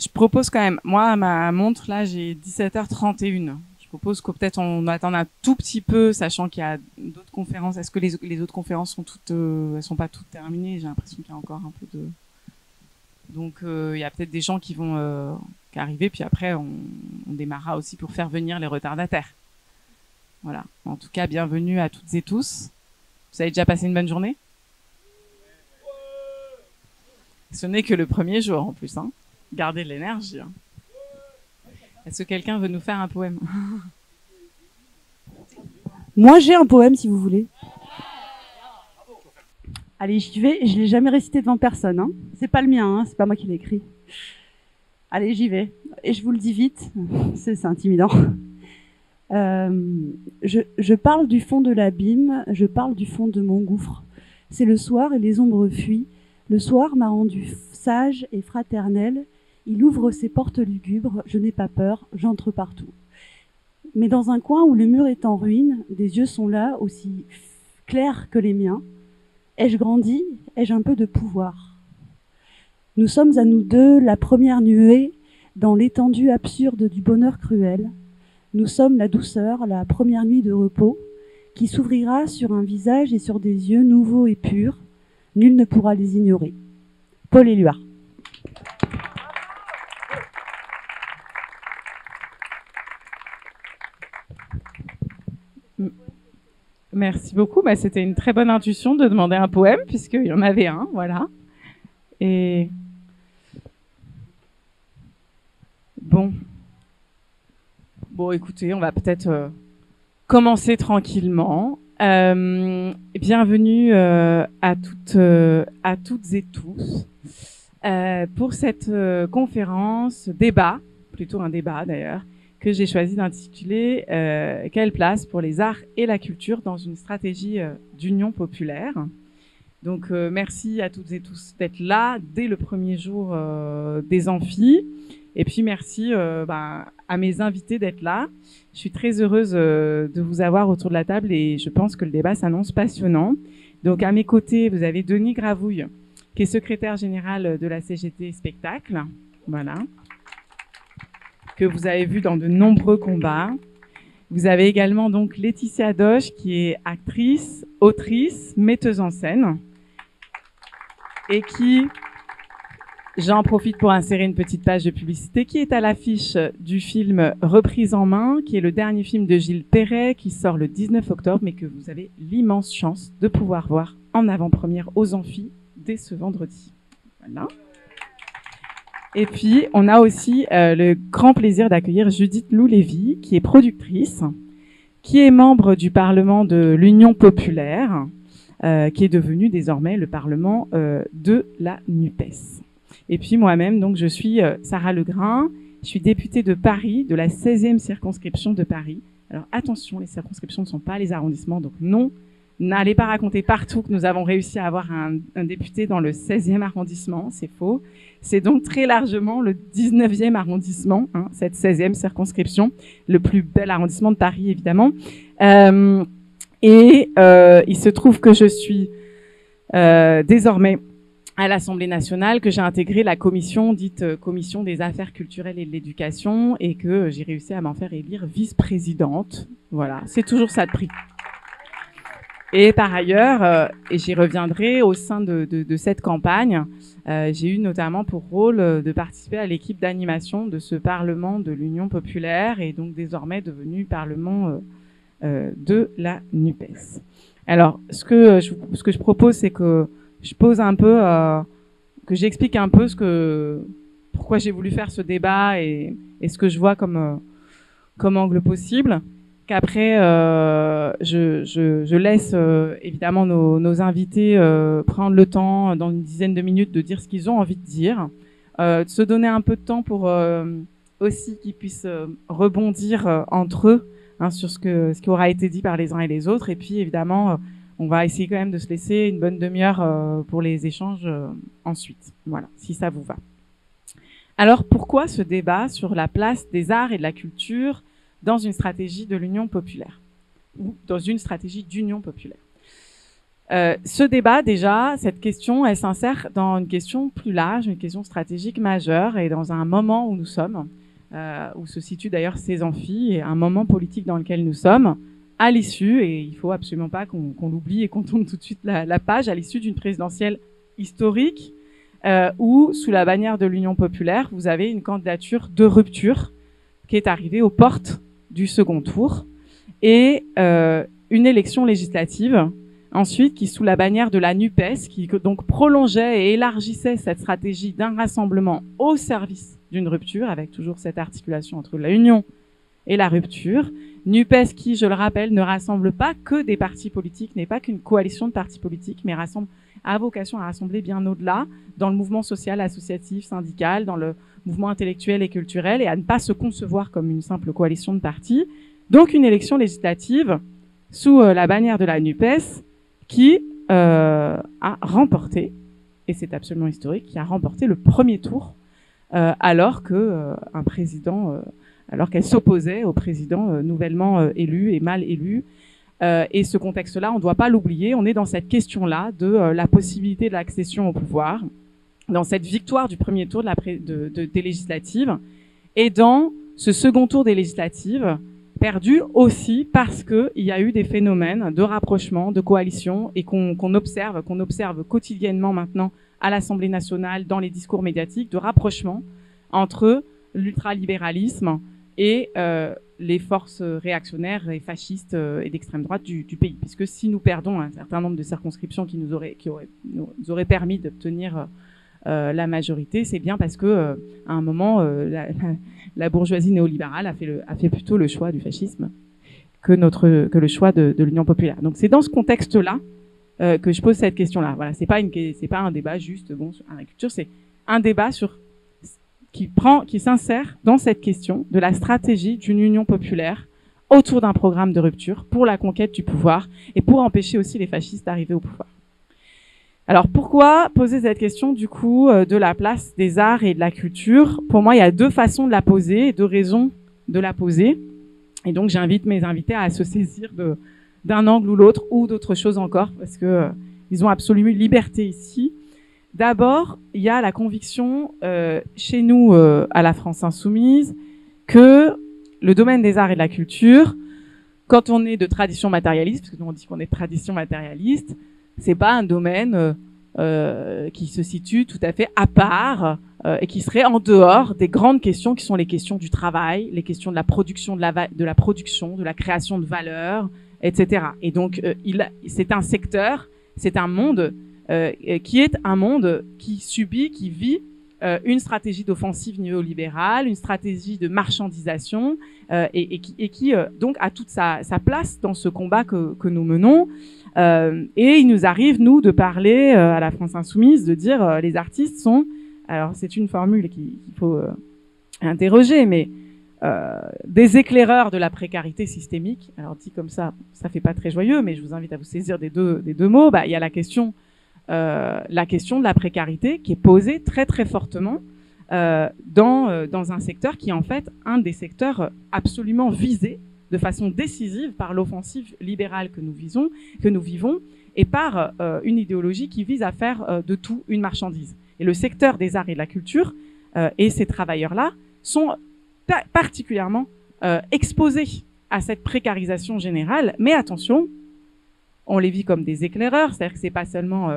Je propose quand même, moi, à ma montre, là, j'ai 17h31. Je propose que peut-être on attend un tout petit peu, sachant qu'il y a d'autres conférences. Est-ce que les autres conférences sont toutes, elles sont pas toutes terminées? J'ai l'impression qu'il y a encore un peu de... Donc, il y a peut-être des gens qui vont qui arriver, puis après, on démarrera aussi pour faire venir les retardataires. Voilà. En tout cas, bienvenue à toutes et tous. Vous avez déjà passé une bonne journée? Ce n'est que le premier jour, en plus, hein. Gardez de l'énergie. Hein. Est-ce que quelqu'un veut nous faire un poème? Moi, j'ai un poème, si vous voulez. Allez, j'y vais. Je l'ai jamais récité devant personne. Hein. C'est pas le mien, hein. C'est pas moi qui l'ai écrit. Allez, j'y vais. Et je vous le dis vite. C'est intimidant. Je parle du fond de l'abîme. Je parle du fond de mon gouffre. C'est le soir et les ombres fuient. Le soir m'a rendu sage et fraternel. Il ouvre ses portes lugubres, je n'ai pas peur, j'entre partout. Mais dans un coin où le mur est en ruine, des yeux sont là, aussi clairs que les miens. Ai-je grandi? Ai-je un peu de pouvoir? Nous sommes à nous deux la première nuée dans l'étendue absurde du bonheur cruel. Nous sommes la douceur, la première nuit de repos, qui s'ouvrira sur un visage et sur des yeux nouveaux et purs. Nul ne pourra les ignorer. Paul Éluard. Merci beaucoup. Bah, c'était une très bonne intuition de demander un poème, puisqu'il y en avait un, voilà. Et bon, écoutez, on va peut-être commencer tranquillement. Bienvenue à toutes et tous pour cette conférence, débat, plutôt un débat d'ailleurs, que j'ai choisi d'intituler Quelle place pour les arts et la culture dans une stratégie d'union populaire. Donc merci à toutes et tous d'être là dès le premier jour des amphis. Et puis merci à mes invités d'être là. Je suis très heureuse de vous avoir autour de la table et je pense que le débat s'annonce passionnant. Donc à mes côtés, vous avez Denis Gravouille, qui est secrétaire général de la CGT Spectacle. Voilà. Que vous avez vu dans de nombreux combats. Vous avez également donc Laetitia Doche, qui est actrice, autrice, metteuse en scène, et qui, j'en profite pour insérer une petite page de publicité, qui est à l'affiche du film Reprise en main, qui est le dernier film de Gilles Perret, qui sort le 19 octobre, mais que vous avez l'immense chance de pouvoir voir en avant-première aux Amphis dès ce vendredi. Voilà. Et puis, on a aussi le grand plaisir d'accueillir Judith Lou-Lévy, qui est productrice, qui est membre du Parlement de l'Union populaire, qui est devenu désormais le Parlement de la NUPES. Et puis moi-même, donc, je suis Sarah Legrain, je suis députée de Paris, de la 16e circonscription de Paris. Alors attention, les circonscriptions ne sont pas les arrondissements, donc non, n'allez pas raconter partout que nous avons réussi à avoir un député dans le 16e arrondissement, c'est faux. C'est donc très largement le 19e arrondissement, hein, cette 16e circonscription, le plus bel arrondissement de Paris, évidemment. Il se trouve que je suis désormais à l'Assemblée nationale, que j'ai intégré la commission dite Commission des affaires culturelles et de l'éducation, et que j'ai réussi à m'en faire élire vice-présidente. Voilà, c'est toujours ça de prix. Et par ailleurs, et j'y reviendrai, au sein de cette campagne, j'ai eu notamment pour rôle de participer à l'équipe d'animation de ce Parlement de l'Union populaire et donc désormais devenu Parlement de la NUPES. Alors, ce que je propose, c'est que je pose un peu, que j'explique un peu pourquoi j'ai voulu faire ce débat et ce que je vois comme angle possible. Qu'après, je laisse évidemment nos invités prendre le temps, dans une dizaine de minutes, de dire ce qu'ils ont envie de dire, de se donner un peu de temps pour aussi qu'ils puissent rebondir entre eux hein, sur ce qui aura été dit par les uns et les autres. Et puis évidemment, on va essayer quand même de se laisser une bonne demi-heure pour les échanges ensuite. Voilà, si ça vous va. Alors pourquoi ce débat sur la place des arts et de la culture dans une stratégie de l'Union populaire ou dans une stratégie d'Union populaire? Ce débat, déjà, cette question, elle s'insère dans une question plus large, une question stratégique majeure, et dans un moment où nous sommes, où se situent d'ailleurs ces amphis, et un moment politique dans lequel nous sommes, à l'issue, et il faut absolument pas qu'on l'oublie et qu'on tourne tout de suite la page, à l'issue d'une présidentielle historique, où, sous la bannière de l'Union populaire, vous avez une candidature de rupture qui est arrivée aux portes du second tour, et une élection législative, ensuite, qui, sous la bannière de la NUPES, qui donc prolongeait et élargissait cette stratégie d'un rassemblement au service d'une rupture, avec toujours cette articulation entre la union et la rupture. NUPES qui, je le rappelle, ne rassemble pas que des partis politiques, n'est pas qu'une coalition de partis politiques, mais a vocation à rassembler bien au-delà, dans le mouvement social, associatif, syndical, dans le mouvement intellectuel et culturel, et à ne pas se concevoir comme une simple coalition de partis. Donc une élection législative sous la bannière de la NUPES, qui a remporté, et c'est absolument historique, qui a remporté le premier tour, alors que un président, alors qu'elle s'opposait au président nouvellement élu et mal élu. Et ce contexte-là, on ne doit pas l'oublier. On est dans cette question-là de la possibilité de l'accession au pouvoir, dans cette victoire du premier tour des législatives, et dans ce second tour des législatives, perdu aussi parce qu'il y a eu des phénomènes de rapprochement, de coalition, et qu'on observe quotidiennement maintenant à l'Assemblée nationale, dans les discours médiatiques, de rapprochement entre l'ultralibéralisme et les forces réactionnaires et fascistes et d'extrême droite du pays. Puisque si nous perdons un certain nombre de circonscriptions qui nous auraient permis d'obtenir la majorité, c'est bien parce que à un moment la bourgeoisie néolibérale a fait plutôt le choix du fascisme que le choix de l'Union populaire. Donc c'est dans ce contexte-là que je pose cette question-là. Voilà, c'est pas un débat juste sur l'agriculture, c'est un débat qui s'insère dans cette question de la stratégie d'une union populaire autour d'un programme de rupture pour la conquête du pouvoir et pour empêcher aussi les fascistes d'arriver au pouvoir. Alors pourquoi poser cette question du coup de la place des arts et de la culture? Pour moi, il y a deux façons de la poser et deux raisons de la poser. Et donc j'invite mes invités à se saisir d'un angle ou l'autre ou d'autres choses encore parce que ils ont absolument liberté ici. D'abord, il y a la conviction chez nous à la France Insoumise que le domaine des arts et de la culture, quand on est de tradition matérialiste, parce que nous on dit qu'on est de tradition matérialiste, c'est pas un domaine qui se situe tout à fait à part et qui serait en dehors des grandes questions qui sont les questions du travail, les questions de la production, de la création de valeur, etc. Et donc c'est un secteur, c'est un monde qui est un monde qui subit, qui vit une stratégie d'offensive néolibérale, une stratégie de marchandisation et qui donc a toute sa place dans ce combat que nous menons. Et il nous arrive, nous, de parler à la France Insoumise, de dire les artistes sont... Alors c'est une formule qu'il faut interroger, mais des éclaireurs de la précarité systémique. Alors dit comme ça fait pas très joyeux, mais je vous invite à vous saisir des deux mots. Il y a la question de la précarité qui est posée très très fortement dans un secteur qui est en fait un des secteurs absolument visés de façon décisive par l'offensive libérale que nous vivons, et par une idéologie qui vise à faire de tout une marchandise. Et le secteur des arts et de la culture et ces travailleurs-là sont particulièrement exposés à cette précarisation générale. Mais attention, on les vit comme des éclaireurs, c'est-à-dire que c'est pas seulement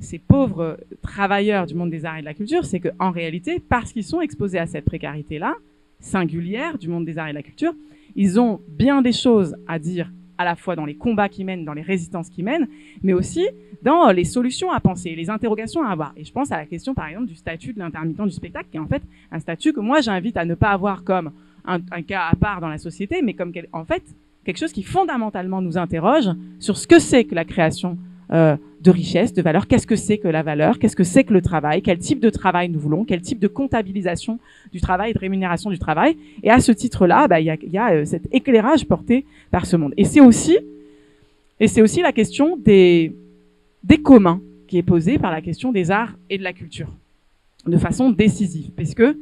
ces pauvres travailleurs du monde des arts et de la culture, c'est qu'en réalité, parce qu'ils sont exposés à cette précarité-là, singulière du monde des arts et de la culture, ils ont bien des choses à dire à la fois dans les combats qu'ils mènent, dans les résistances qu'ils mènent, mais aussi dans les solutions à penser, les interrogations à avoir. Et je pense à la question, par exemple, du statut de l'intermittent du spectacle, qui est en fait un statut que moi j'invite à ne pas avoir comme un cas à part dans la société, mais comme en fait quelque chose qui fondamentalement nous interroge sur ce que c'est que la création de richesse, de valeur, qu'est-ce que c'est que la valeur, qu'est-ce que c'est que le travail, quel type de travail nous voulons, quel type de comptabilisation du travail et de rémunération du travail. Et à ce titre-là, il y a cet éclairage porté par ce monde. Et c'est aussi la question des communs qui est posée par la question des arts et de la culture, de façon décisive, parce que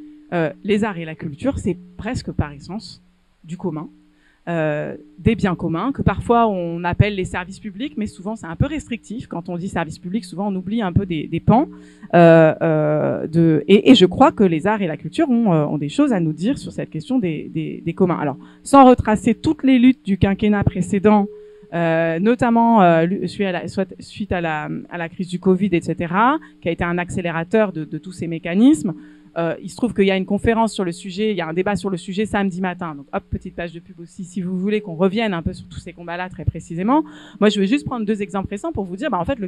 les arts et la culture, c'est presque par essence du commun. des biens communs, que parfois on appelle les services publics, mais souvent c'est un peu restrictif. Quand on dit services publics, souvent on oublie un peu des pans. Et je crois que les arts et la culture ont des choses à nous dire sur cette question des communs. Alors, sans retracer toutes les luttes du quinquennat précédent, notamment suite à la crise du Covid, etc., qui a été un accélérateur de tous ces mécanismes. Il se trouve qu'il y a une conférence sur le sujet, il y a un débat sur le sujet samedi matin. Donc hop, petite page de pub aussi, si vous voulez qu'on revienne un peu sur tous ces combats-là très précisément. Moi, je vais juste prendre 2 exemples récents pour vous dire, en fait, le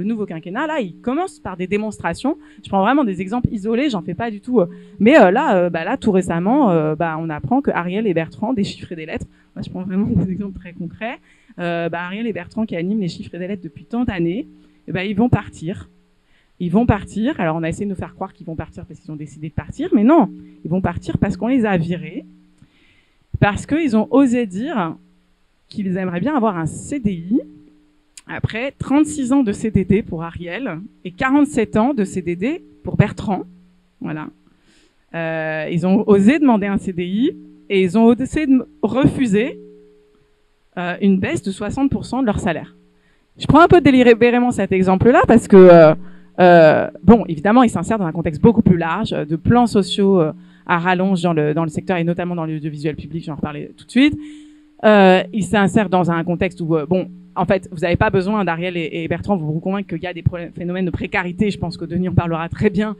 nouveau quinquennat, là, il commence par des démonstrations. Je prends vraiment des exemples isolés, j'en fais pas du tout. Mais là, tout récemment, on apprend que Ariel et Bertrand, des chiffres et des lettres, moi, je prends vraiment des exemples très concrets. Ariel et Bertrand, qui animent les chiffres et des lettres depuis tant d'années, ils vont partir. Ils vont partir. Alors, on a essayé de nous faire croire qu'ils vont partir parce qu'ils ont décidé de partir. Mais non, ils vont partir parce qu'on les a virés. Parce qu'ils ont osé dire qu'ils aimeraient bien avoir un CDI après 36 ans de CDD pour Ariel et 47 ans de CDD pour Bertrand. Voilà. Ils ont osé demander un CDI et ils ont osé refuser une baisse de 60% de leur salaire. Je prends un peu délibérément cet exemple-là parce que évidemment, il s'insère dans un contexte beaucoup plus large, de plans sociaux à rallonge dans le secteur et notamment dans l'audiovisuel public, j'en reparlerai tout de suite. Il s'insère dans un contexte où, en fait, vous n'avez pas besoin d'Ariel et Bertrand vous convaincre qu'il y a des phénomènes de précarité. Je pense que Denis en parlera très bien.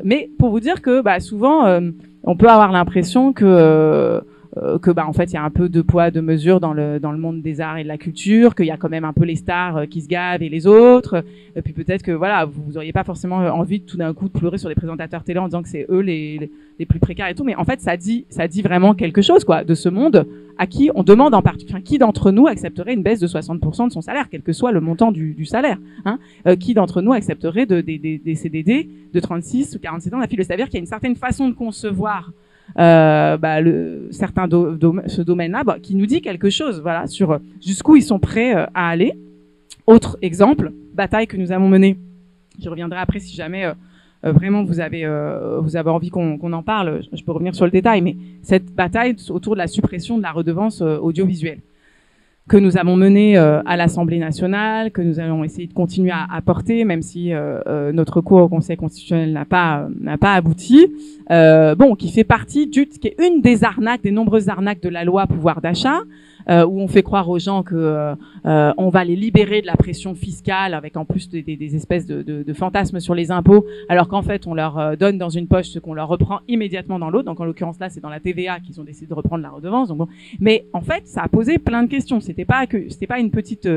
Mais pour vous dire que souvent, on peut avoir l'impression que en fait il y a un peu de poids de mesure dans le monde des arts et de la culture, qu'il y a quand même un peu les stars qui se gavent et les autres, et puis peut-être que voilà, vous auriez pas forcément envie de tout d'un coup de pleurer sur des présentateurs télé en disant que c'est eux les plus précaires et tout, mais en fait ça dit vraiment quelque chose quoi de ce monde à qui on demande en particulier, enfin, qui d'entre nous accepterait une baisse de 60% de son salaire, quel que soit le montant du salaire, hein, qui d'entre nous accepterait des CDD de 36 ou 47 ans d'affilée. C'est-à-dire qu'il y a une certaine façon de concevoir ce domaine-là, qui nous dit quelque chose, voilà, sur jusqu'où ils sont prêts à aller. Autre exemple, bataille que nous avons menée. Je reviendrai après si jamais vraiment vous avez envie qu'on en parle. Je peux revenir sur le détail, mais cette bataille autour de la suppression de la redevance audiovisuelle que nous avons menée à l'Assemblée nationale, que nous allons essayer de continuer à porter, même si notre recours au Conseil constitutionnel n'a pas abouti. Qui fait partie qui est une des arnaques, des nombreuses arnaques de la loi pouvoir d'achat, où on fait croire aux gens que on va les libérer de la pression fiscale avec en plus des espèces de fantasmes sur les impôts, alors qu'en fait on leur donne dans une poche ce qu'on leur reprend immédiatement dans l'autre. Donc en l'occurrence là c'est dans la TVA qu'ils ont décidé de reprendre la redevance. Donc, mais en fait ça a posé plein de questions. C'était pas une petite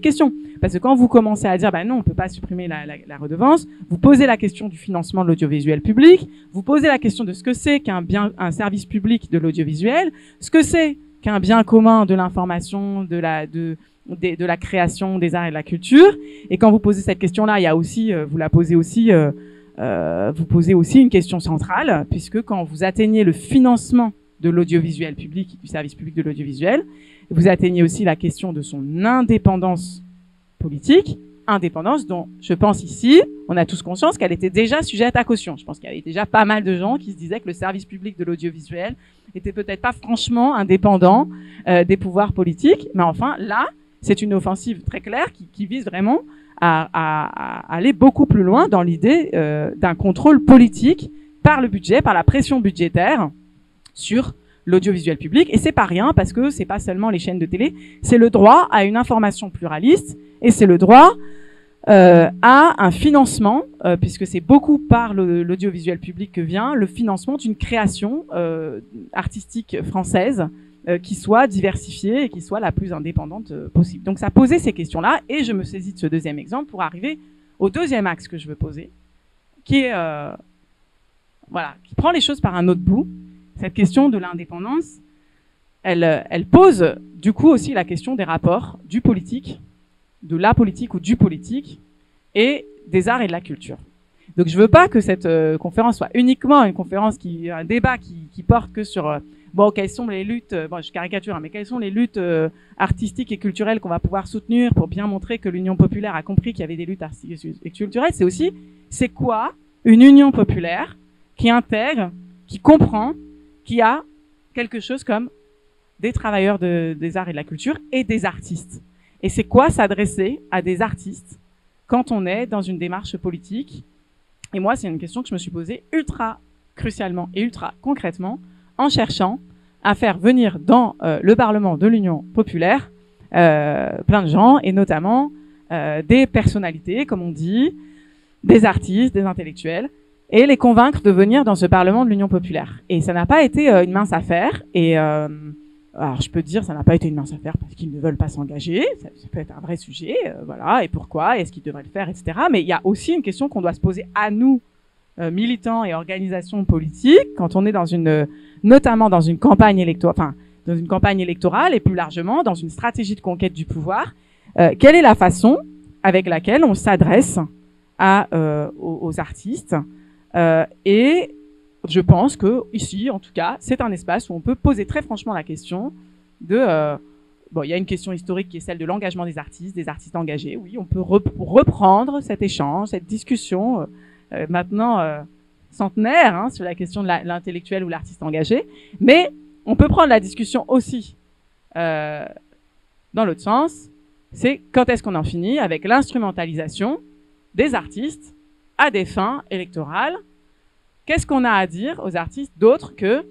question, parce que quand vous commencez à dire non on peut pas supprimer la redevance, vous posez la question du financement de l'audiovisuel public, vous posez la question de ce que c'est un service public de l'audiovisuel, ce que c'est qu'un bien commun de l'information, de la création, des arts et de la culture. Et quand vous posez cette question-là, il y a aussi, vous posez aussi une question centrale, puisque quand vous atteignez le financement de l'audiovisuel public, du service public de l'audiovisuel, vous atteignez aussi la question de son indépendance politique, indépendance dont je pense ici, on a tous conscience qu'elle était déjà sujette à caution. Je pense qu'il y avait déjà pas mal de gens qui se disaient que le service public de l'audiovisuel était peut-être pas franchement indépendant des pouvoirs politiques, mais enfin là, c'est une offensive très claire qui vise vraiment à aller beaucoup plus loin dans l'idée d'un contrôle politique par le budget, par la pression budgétaire sur l'audiovisuel public. Et c'est pas rien, parce que c'est pas seulement les chaînes de télé, c'est le droit à une information pluraliste et c'est le droit à un financement, puisque c'est beaucoup par l'audiovisuel public que vient le financement d'une création artistique française qui soit diversifiée et qui soit la plus indépendante possible. Donc ça posait ces questions-là, et je me saisis de ce deuxième exemple pour arriver au deuxième axe que je veux poser, qui est qui prend les choses par un autre bout. Cette question de l'indépendance, elle pose du coup aussi la question des rapports du politique, de la politique ou du politique, et des arts et de la culture. Donc je veux pas que cette conférence soit uniquement une conférence un débat qui porte que sur quelles sont les luttes, je caricature, mais quelles sont les luttes artistiques et culturelles qu'on va pouvoir soutenir pour bien montrer que l'Union populaire a compris qu'il y avait des luttes artistiques et culturelles. C'est aussi, c'est quoi une union populaire qui intègre, qui comprend, qui a quelque chose comme des travailleurs des arts et de la culture et des artistes. Et c'est quoi s'adresser à des artistes quand on est dans une démarche politique? Et moi, c'est une question que je me suis posée ultra crucialement et ultra concrètement en cherchant à faire venir dans le Parlement de l'Union populaire plein de gens, et notamment des personnalités, comme on dit, des artistes, des intellectuels, et les convaincre de venir dans ce Parlement de l'Union populaire. Et ça n'a pas été une mince affaire. Et alors je peux dire ça n'a pas été une mince affaire parce qu'ils ne veulent pas s'engager. Ça peut être un vrai sujet, voilà. Et pourquoi? Est-ce qu'ils devraient le faire, etc. Mais il y a aussi une question qu'on doit se poser à nous, militants et organisations politiques, quand on est dans notamment dans une campagne électorale, et plus largement dans une stratégie de conquête du pouvoir. Quelle est la façon avec laquelle on s'adresse aux artistes? Et je pense que ici, en tout cas, c'est un espace où on peut poser très franchement la question de... il y a une question historique qui est celle de l'engagement des artistes engagés. Oui, on peut reprendre cet échange, cette discussion, maintenant centenaire, sur la question de l'intellectuel ou l'artiste engagé. Mais on peut prendre la discussion aussi dans l'autre sens. C'est quand est-ce qu'on en finit avec l'instrumentalisation des artistes à des fins électorales? Qu'est-ce qu'on a à dire aux artistes d'autres que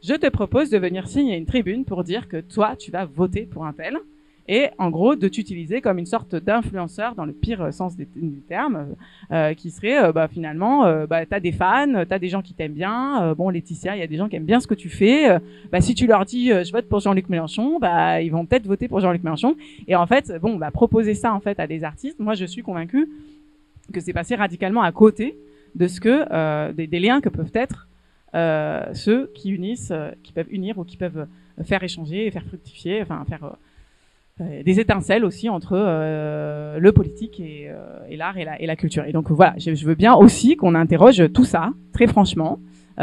je te propose de venir signer une tribune pour dire que toi, tu vas voter pour un tel, et en gros de t'utiliser comme une sorte d'influenceur dans le pire sens du terme, qui serait finalement, t'as des fans, t'as des gens qui t'aiment bien, Laetitia, il y a des gens qui aiment bien ce que tu fais, si tu leur dis je vote pour Jean-Luc Mélenchon, ils vont peut-être voter pour Jean-Luc Mélenchon. Et en fait, proposer ça en fait à des artistes, moi je suis convaincue que c'est passé radicalement à côté de ce que des liens que peuvent être ceux qui unissent, qui peuvent unir ou qui peuvent faire échanger, faire fructifier, faire des étincelles aussi entre le politique et l'art et la culture. Et donc voilà, je veux bien aussi qu'on interroge tout ça très franchement,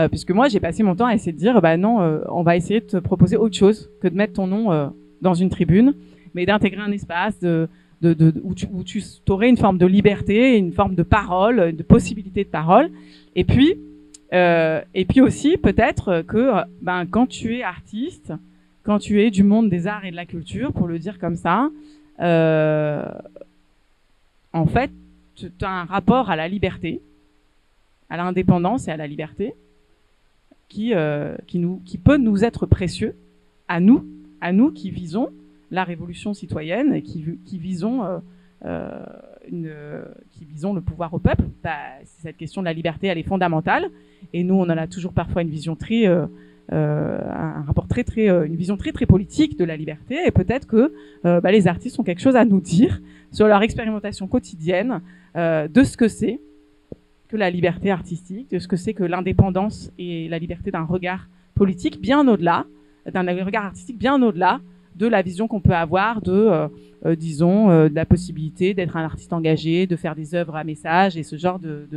puisque moi j'ai passé mon temps à essayer de dire non, on va essayer de te proposer autre chose que de mettre ton nom dans une tribune, mais d'intégrer un espace où tu aurais une forme de liberté, une forme de parole, de possibilité de parole. Et puis aussi peut-être que quand tu es artiste, quand tu es du monde des arts et de la culture, pour le dire comme ça, en fait, tu as un rapport à la liberté, à l'indépendance et à la liberté qui peut nous être précieux, à nous qui visons la révolution citoyenne et qui visons qui visons le pouvoir au peuple. Cette question de la liberté, elle est fondamentale, et nous on en a toujours parfois une vision très une vision très très politique de la liberté, et peut-être que les artistes ont quelque chose à nous dire sur leur expérimentation quotidienne de ce que c'est que la liberté artistique, de ce que c'est que l'indépendance et la liberté d'un regard politique, bien au-delà d'un regard artistique, bien au-delà de la vision qu'on peut avoir de la possibilité d'être un artiste engagé, de faire des œuvres à message et ce genre de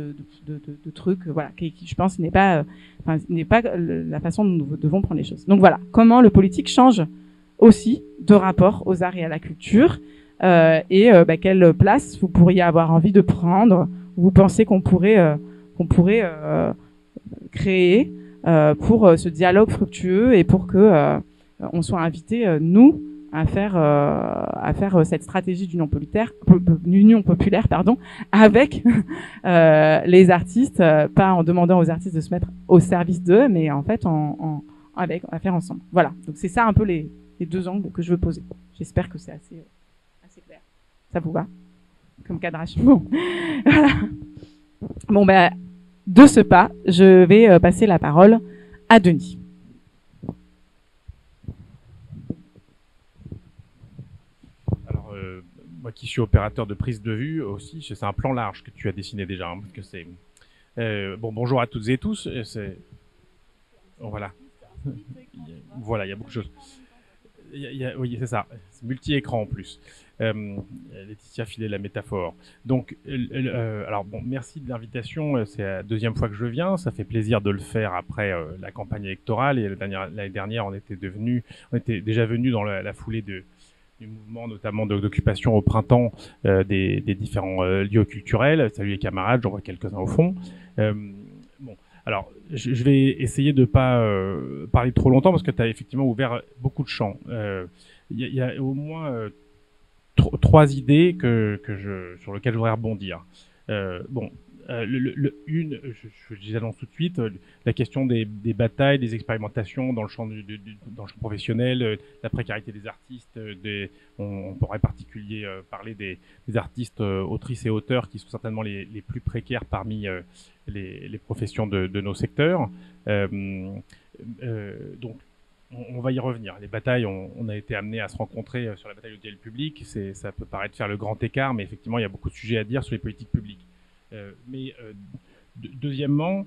trucs, voilà, qui je pense n'est pas la façon dont nous devons prendre les choses. Donc voilà, comment le politique change aussi de rapport aux arts et à la culture, et quelle place vous pourriez avoir envie de prendre, vous pensez qu'on pourrait créer pour ce dialogue fructueux et pour que on soit invité, nous, à faire cette stratégie d'union populaire, avec les artistes, pas en demandant aux artistes de se mettre au service d'eux, mais en fait à faire ensemble. Voilà. Donc c'est ça un peu les deux angles que je veux poser. J'espère que c'est assez clair. Ça vous va comme cadrage? Bon, voilà. Bon, de ce pas, je vais passer la parole à Denis. Moi qui suis opérateur de prise de vue aussi, c'est un plan large que tu as dessiné déjà. Parce que c'est bonjour à toutes et tous. Voilà. Voilà, il y a beaucoup de choses. Oui, c'est ça. C'est multi-écran en plus. Laetitia filait la métaphore. Donc, merci de l'invitation. C'est la deuxième fois que je viens. Ça fait plaisir de le faire après la campagne électorale. Et l'année dernière, on était déjà venus dans la foulée du mouvement, notamment d'occupation au printemps des différents lieux culturels. Salut les camarades, j'en vois quelques-uns au fond. Alors, je vais essayer de pas parler trop longtemps parce que tu as effectivement ouvert beaucoup de champs. Il y a au moins trois idées sur lesquelles je voudrais rebondir. Bon, une, je les annonce tout de suite, la question des batailles, des expérimentations dans le champ dans le champ professionnel, la précarité des artistes, on pourrait particulier parler des artistes, autrices et auteurs qui sont certainement les plus précaires parmi les professions de nos secteurs. Donc, on va y revenir. Les batailles, on a été amené à se rencontrer sur la bataille du dialogue public. Ça peut paraître faire le grand écart, mais effectivement, il y a beaucoup de sujets à dire sur les politiques publiques. Deuxièmement,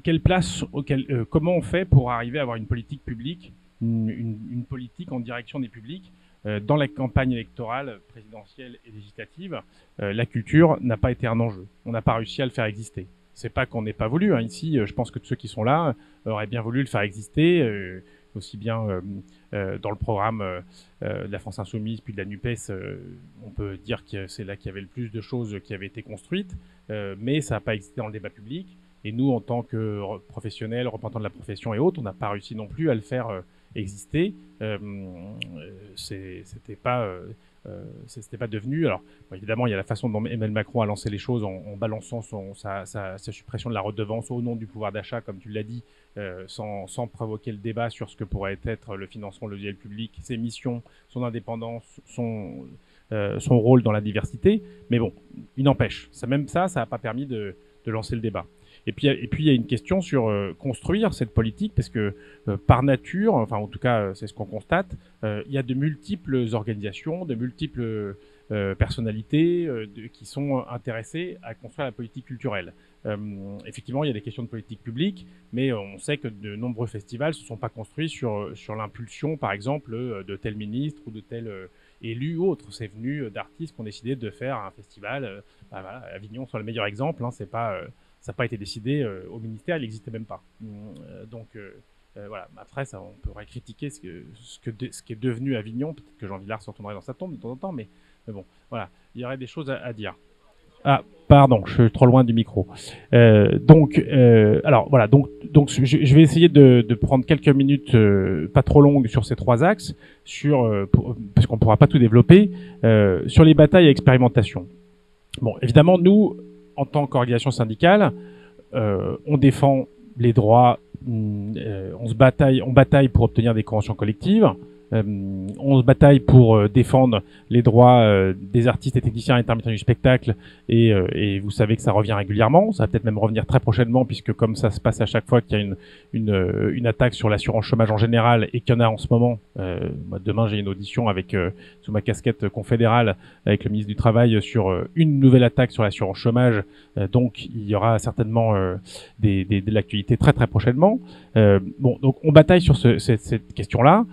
quelle place, comment on fait pour arriver à avoir une politique publique, une politique en direction des publics dans la campagne électorale présidentielle et législative? La culture n'a pas été un enjeu. On n'a pas réussi à le faire exister. C'est pas qu'on n'ait pas voulu. Hein. Ici, je pense que ceux qui sont là auraient bien voulu le faire exister, aussi bien dans le programme de la France Insoumise puis de la NUPES. On peut dire que c'est là qu'il y avait le plus de choses qui avaient été construites, mais ça n'a pas existé dans le débat public. Et nous, en tant que professionnels, représentants de la profession et autres, on n'a pas réussi non plus à le faire exister. C'était pas devenu. Alors, bon, évidemment, il y a la façon dont Emmanuel Macron a lancé les choses en balançant sa suppression de la redevance au nom du pouvoir d'achat, comme tu l'as dit, sans provoquer le débat sur ce que pourrait être le financement de l'audiovisuel public, ses missions, son indépendance, son rôle dans la diversité. Mais bon, il n'empêche. Même ça n'a pas permis de lancer le débat. Et puis il y a une question sur construire cette politique, parce que par nature, enfin en tout cas c'est ce qu'on constate, il y a de multiples organisations, de multiples personnalités qui sont intéressées à construire la politique culturelle. Effectivement, il y a des questions de politique publique, mais on sait que de nombreux festivals ne se sont pas construits sur l'impulsion, par exemple, de tel ministre ou de tel élu ou autre. C'est venu d'artistes qui ont décidé de faire un festival. Voilà, Avignon soit le meilleur exemple, hein, ça n'a pas été décidé au ministère, il n'existait même pas. Voilà. Après, ça, on pourrait critiquer ce qui est devenu Avignon. Peut-être que Jean Vilar se retournerait dans sa tombe de temps en temps, mais bon, voilà, il y aurait des choses à dire. Ah, pardon, je suis trop loin du micro. Alors voilà, donc je vais essayer de prendre quelques minutes, pas trop longues, sur ces trois axes, parce qu'on ne pourra pas tout développer, sur les batailles et expérimentations. Bon, évidemment, nous, en tant qu'organisation syndicale, on défend les droits, on bataille pour obtenir des conventions collectives, on se bataille pour défendre les droits des artistes et techniciens intermittents du spectacle, et vous savez que ça revient régulièrement, ça va peut-être même revenir très prochainement, puisque comme ça se passe à chaque fois qu'il y a une attaque sur l'assurance chômage en général, et qu'il y en a en ce moment, demain j'ai une audition sous ma casquette confédérale avec le ministre du Travail sur une nouvelle attaque sur l'assurance chômage, donc il y aura certainement de l'actualité très très prochainement. Donc on bataille sur cette question-là.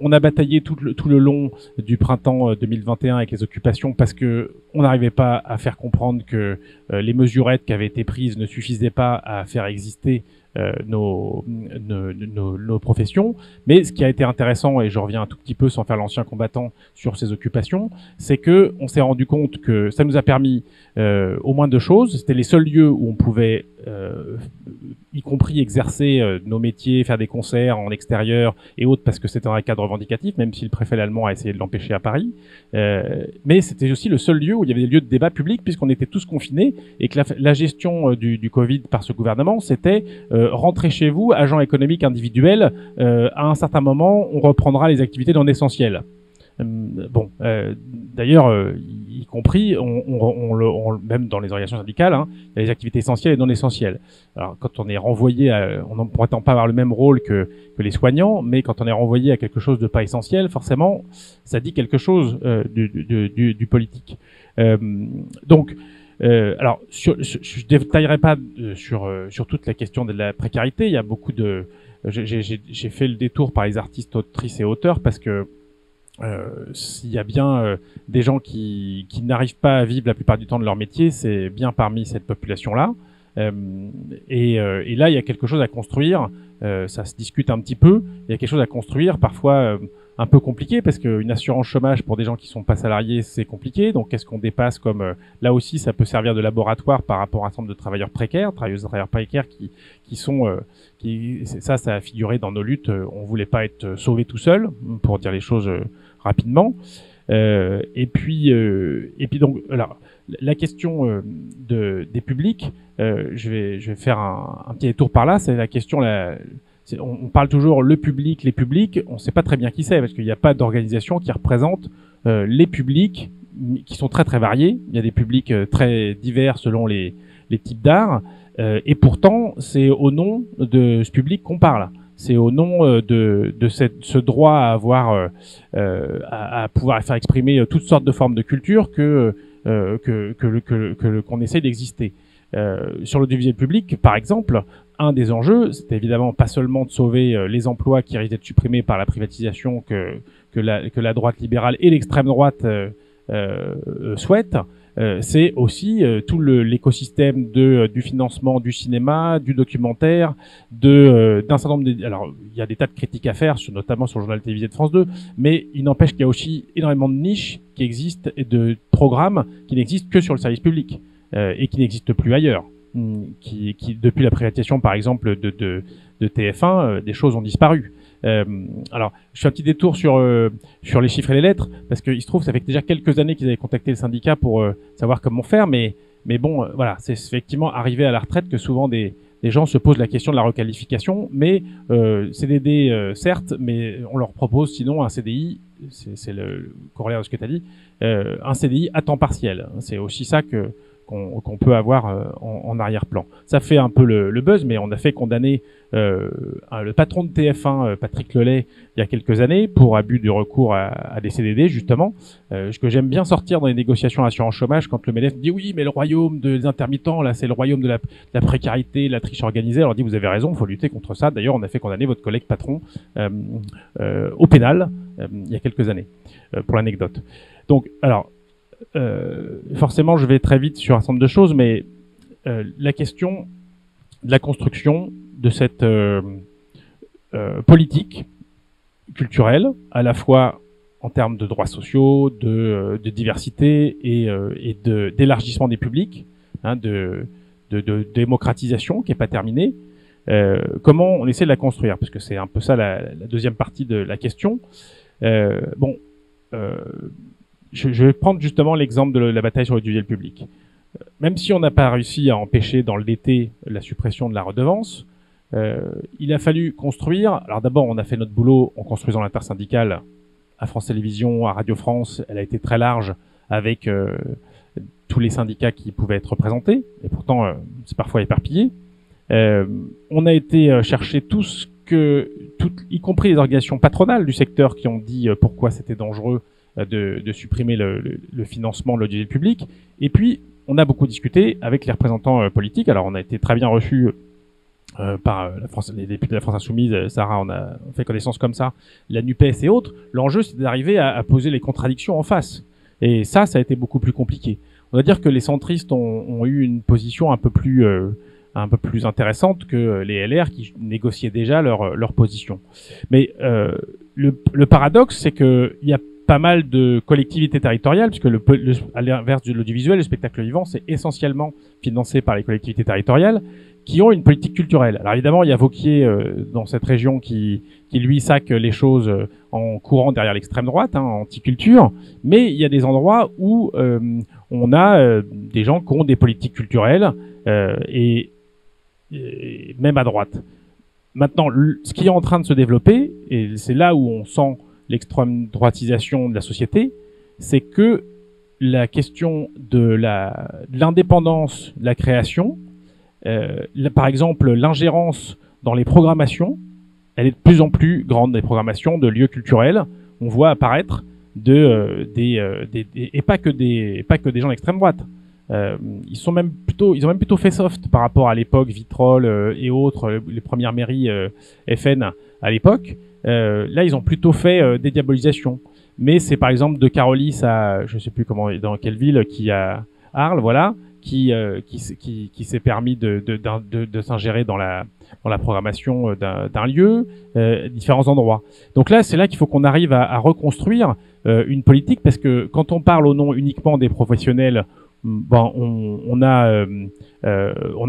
On a bataillé tout le long du printemps 2021 avec les occupations, parce que on n'arrivait pas à faire comprendre que les mesurettes qui avaient été prises ne suffisaient pas à faire exister nos professions. Mais ce qui a été intéressant, et je reviens un tout petit peu sans faire l'ancien combattant sur ces occupations, c'est que on s'est rendu compte que ça nous a permis au moins deux choses. C'était les seuls lieux où on pouvait y compris exercer nos métiers, faire des concerts en extérieur et autres, parce que c'était dans un cadre revendicatif, même si le préfet allemand a essayé de l'empêcher à Paris. Mais c'était aussi le seul lieu où il y avait des lieux de débat public, puisqu'on était tous confinés, et que la gestion du Covid par ce gouvernement, c'était rentrez chez vous, agents économiques individuels, à un certain moment, on reprendra les activités non essentielles. D'ailleurs, y compris, même dans les organisations syndicales, hein, il y a les activités essentielles et non essentielles. Alors, quand on est renvoyé on ne pourrait pas avoir le même rôle que les soignants, mais quand on est renvoyé à quelque chose de pas essentiel, forcément, ça dit quelque chose du politique. Alors, je détaillerai pas sur toute la question de la précarité. Il y a beaucoup j'ai fait le détour par les artistes, autrices et auteurs, parce que s'il y a bien des gens qui n'arrivent pas à vivre la plupart du temps de leur métier, c'est bien parmi cette population-là. Et là, il y a quelque chose à construire. Ça se discute un petit peu. Il y a quelque chose à construire, parfois un peu compliqué, parce qu'une assurance chômage pour des gens qui sont pas salariés, c'est compliqué. Donc, qu'est-ce qu'on dépasse comme là aussi, ça peut servir de laboratoire par rapport à un certain nombre de travailleurs précaires, travailleurs précaires qui sont ça a figuré dans nos luttes. On voulait pas être sauvé tout seul, pour dire les choses rapidement. Et puis donc, alors, la question des publics, je vais faire un petit détour par là. C'est la question. On parle toujours le public, les publics. On ne sait pas très bien qui c'est parce qu'il n'y a pas d'organisation qui représente les publics qui sont très très variés. Il y a des publics très divers selon les types d'art. Et pourtant, c'est au nom de ce public qu'on parle. C'est au nom de ce droit à avoir, à pouvoir faire exprimer toutes sortes de formes de culture qu'on essaie d'exister. Sur l'audiovisuel public, par exemple, un des enjeux, c'était évidemment pas seulement de sauver les emplois qui risquent d'être supprimés par la privatisation que la droite libérale et l'extrême droite souhaitent. C'est aussi tout l'écosystème du financement du cinéma, du documentaire, d'un certain nombre alors il y a des tas de critiques à faire, notamment sur le journal télévisé de France 2, mais il n'empêche qu'il y a aussi énormément de niches qui existent et de programmes qui n'existent que sur le service public et qui n'existent plus ailleurs. Qui depuis la privatisation par exemple de TF1, des choses ont disparu. Alors, je fais un petit détour sur les chiffres et les lettres, parce qu'il se trouve, ça fait déjà quelques années qu'ils avaient contacté le syndicat pour savoir comment faire, mais bon, voilà, c'est effectivement arrivé à la retraite que souvent des gens se posent la question de la requalification, mais CDD, certes, mais on leur propose sinon un CDI, c'est le corollaire de ce que tu as dit, un CDI à temps partiel. C'est aussi ça qu'on peut avoir en arrière-plan. Ça fait un peu le buzz, mais on a fait condamner le patron de TF1, Patrick Lelay, il y a quelques années, pour abus de recours à des CDD, justement. Ce que j'aime bien sortir dans les négociations à l'assurance chômage, quand le MEDEF dit oui, mais le royaume des intermittents, là, c'est le royaume de la précarité, de la triche organisée. Alors, on dit, vous avez raison, il faut lutter contre ça. D'ailleurs, on a fait condamner votre collègue patron au pénal il y a quelques années, pour l'anecdote. Donc, alors, forcément, je vais très vite sur un certain nombre de choses, mais la question de la construction de cette politique culturelle, à la fois en termes de droits sociaux, de diversité et d'élargissement des publics, de démocratisation qui n'est pas terminée, comment on essaie de la construire, parce que c'est un peu ça la deuxième partie de la question. Je vais prendre justement l'exemple de la bataille sur l'audiovisuel public. Même si on n'a pas réussi à empêcher dans l'été la suppression de la redevance, il a fallu construire. Alors d'abord, on a fait notre boulot en construisant l'intersyndicale à France Télévisions, à Radio France. Elle a été très large avec tous les syndicats qui pouvaient être représentés, et pourtant c'est parfois éparpillé. On a été chercher y compris les organisations patronales du secteur qui ont dit pourquoi c'était dangereux de supprimer le financement de l'audiovisuel public. Et puis, on a beaucoup discuté avec les représentants politiques. Alors, on a été très bien reçus par les députés de la France Insoumise. Sarah, on a fait connaissance comme ça, la NUPES et autres. L'enjeu, c'est d'arriver à poser les contradictions en face. Et ça a été beaucoup plus compliqué. On va dire que les centristes ont eu une position un peu plus intéressante que les LR qui négociaient déjà leur position. Mais le paradoxe, c'est qu'il y a pas mal de collectivités territoriales, puisque à l'inverse de l'audiovisuel, le spectacle vivant, c'est essentiellement financé par les collectivités territoriales qui ont une politique culturelle. Alors évidemment, il y a Vauquier dans cette région qui lui sac les choses en courant derrière l'extrême droite, anti-culture, mais il y a des endroits où on a des gens qui ont des politiques culturelles et même à droite. Maintenant, ce qui est en train de se développer, et c'est là où on sent l'extrême droitisation de la société, c'est que la question de l'indépendance de la création, par exemple l'ingérence dans les programmations, elle est de plus en plus grande, des programmations de lieux culturels. On voit apparaître et pas que des gens d'extrême droite. Ils ont même plutôt fait soft par rapport à l'époque Vitrolles et autres, les premières mairies FN à l'époque. Là, ils ont plutôt fait des diabolisations. Mais c'est par exemple de Carolis à, je sais plus dans quelle ville, qui a Arles, voilà, qui s'est permis de s'ingérer dans la programmation d'un lieu, différents endroits. Donc là, c'est là qu'il faut qu'on arrive à reconstruire une politique, parce que quand on parle au nom uniquement des professionnels, on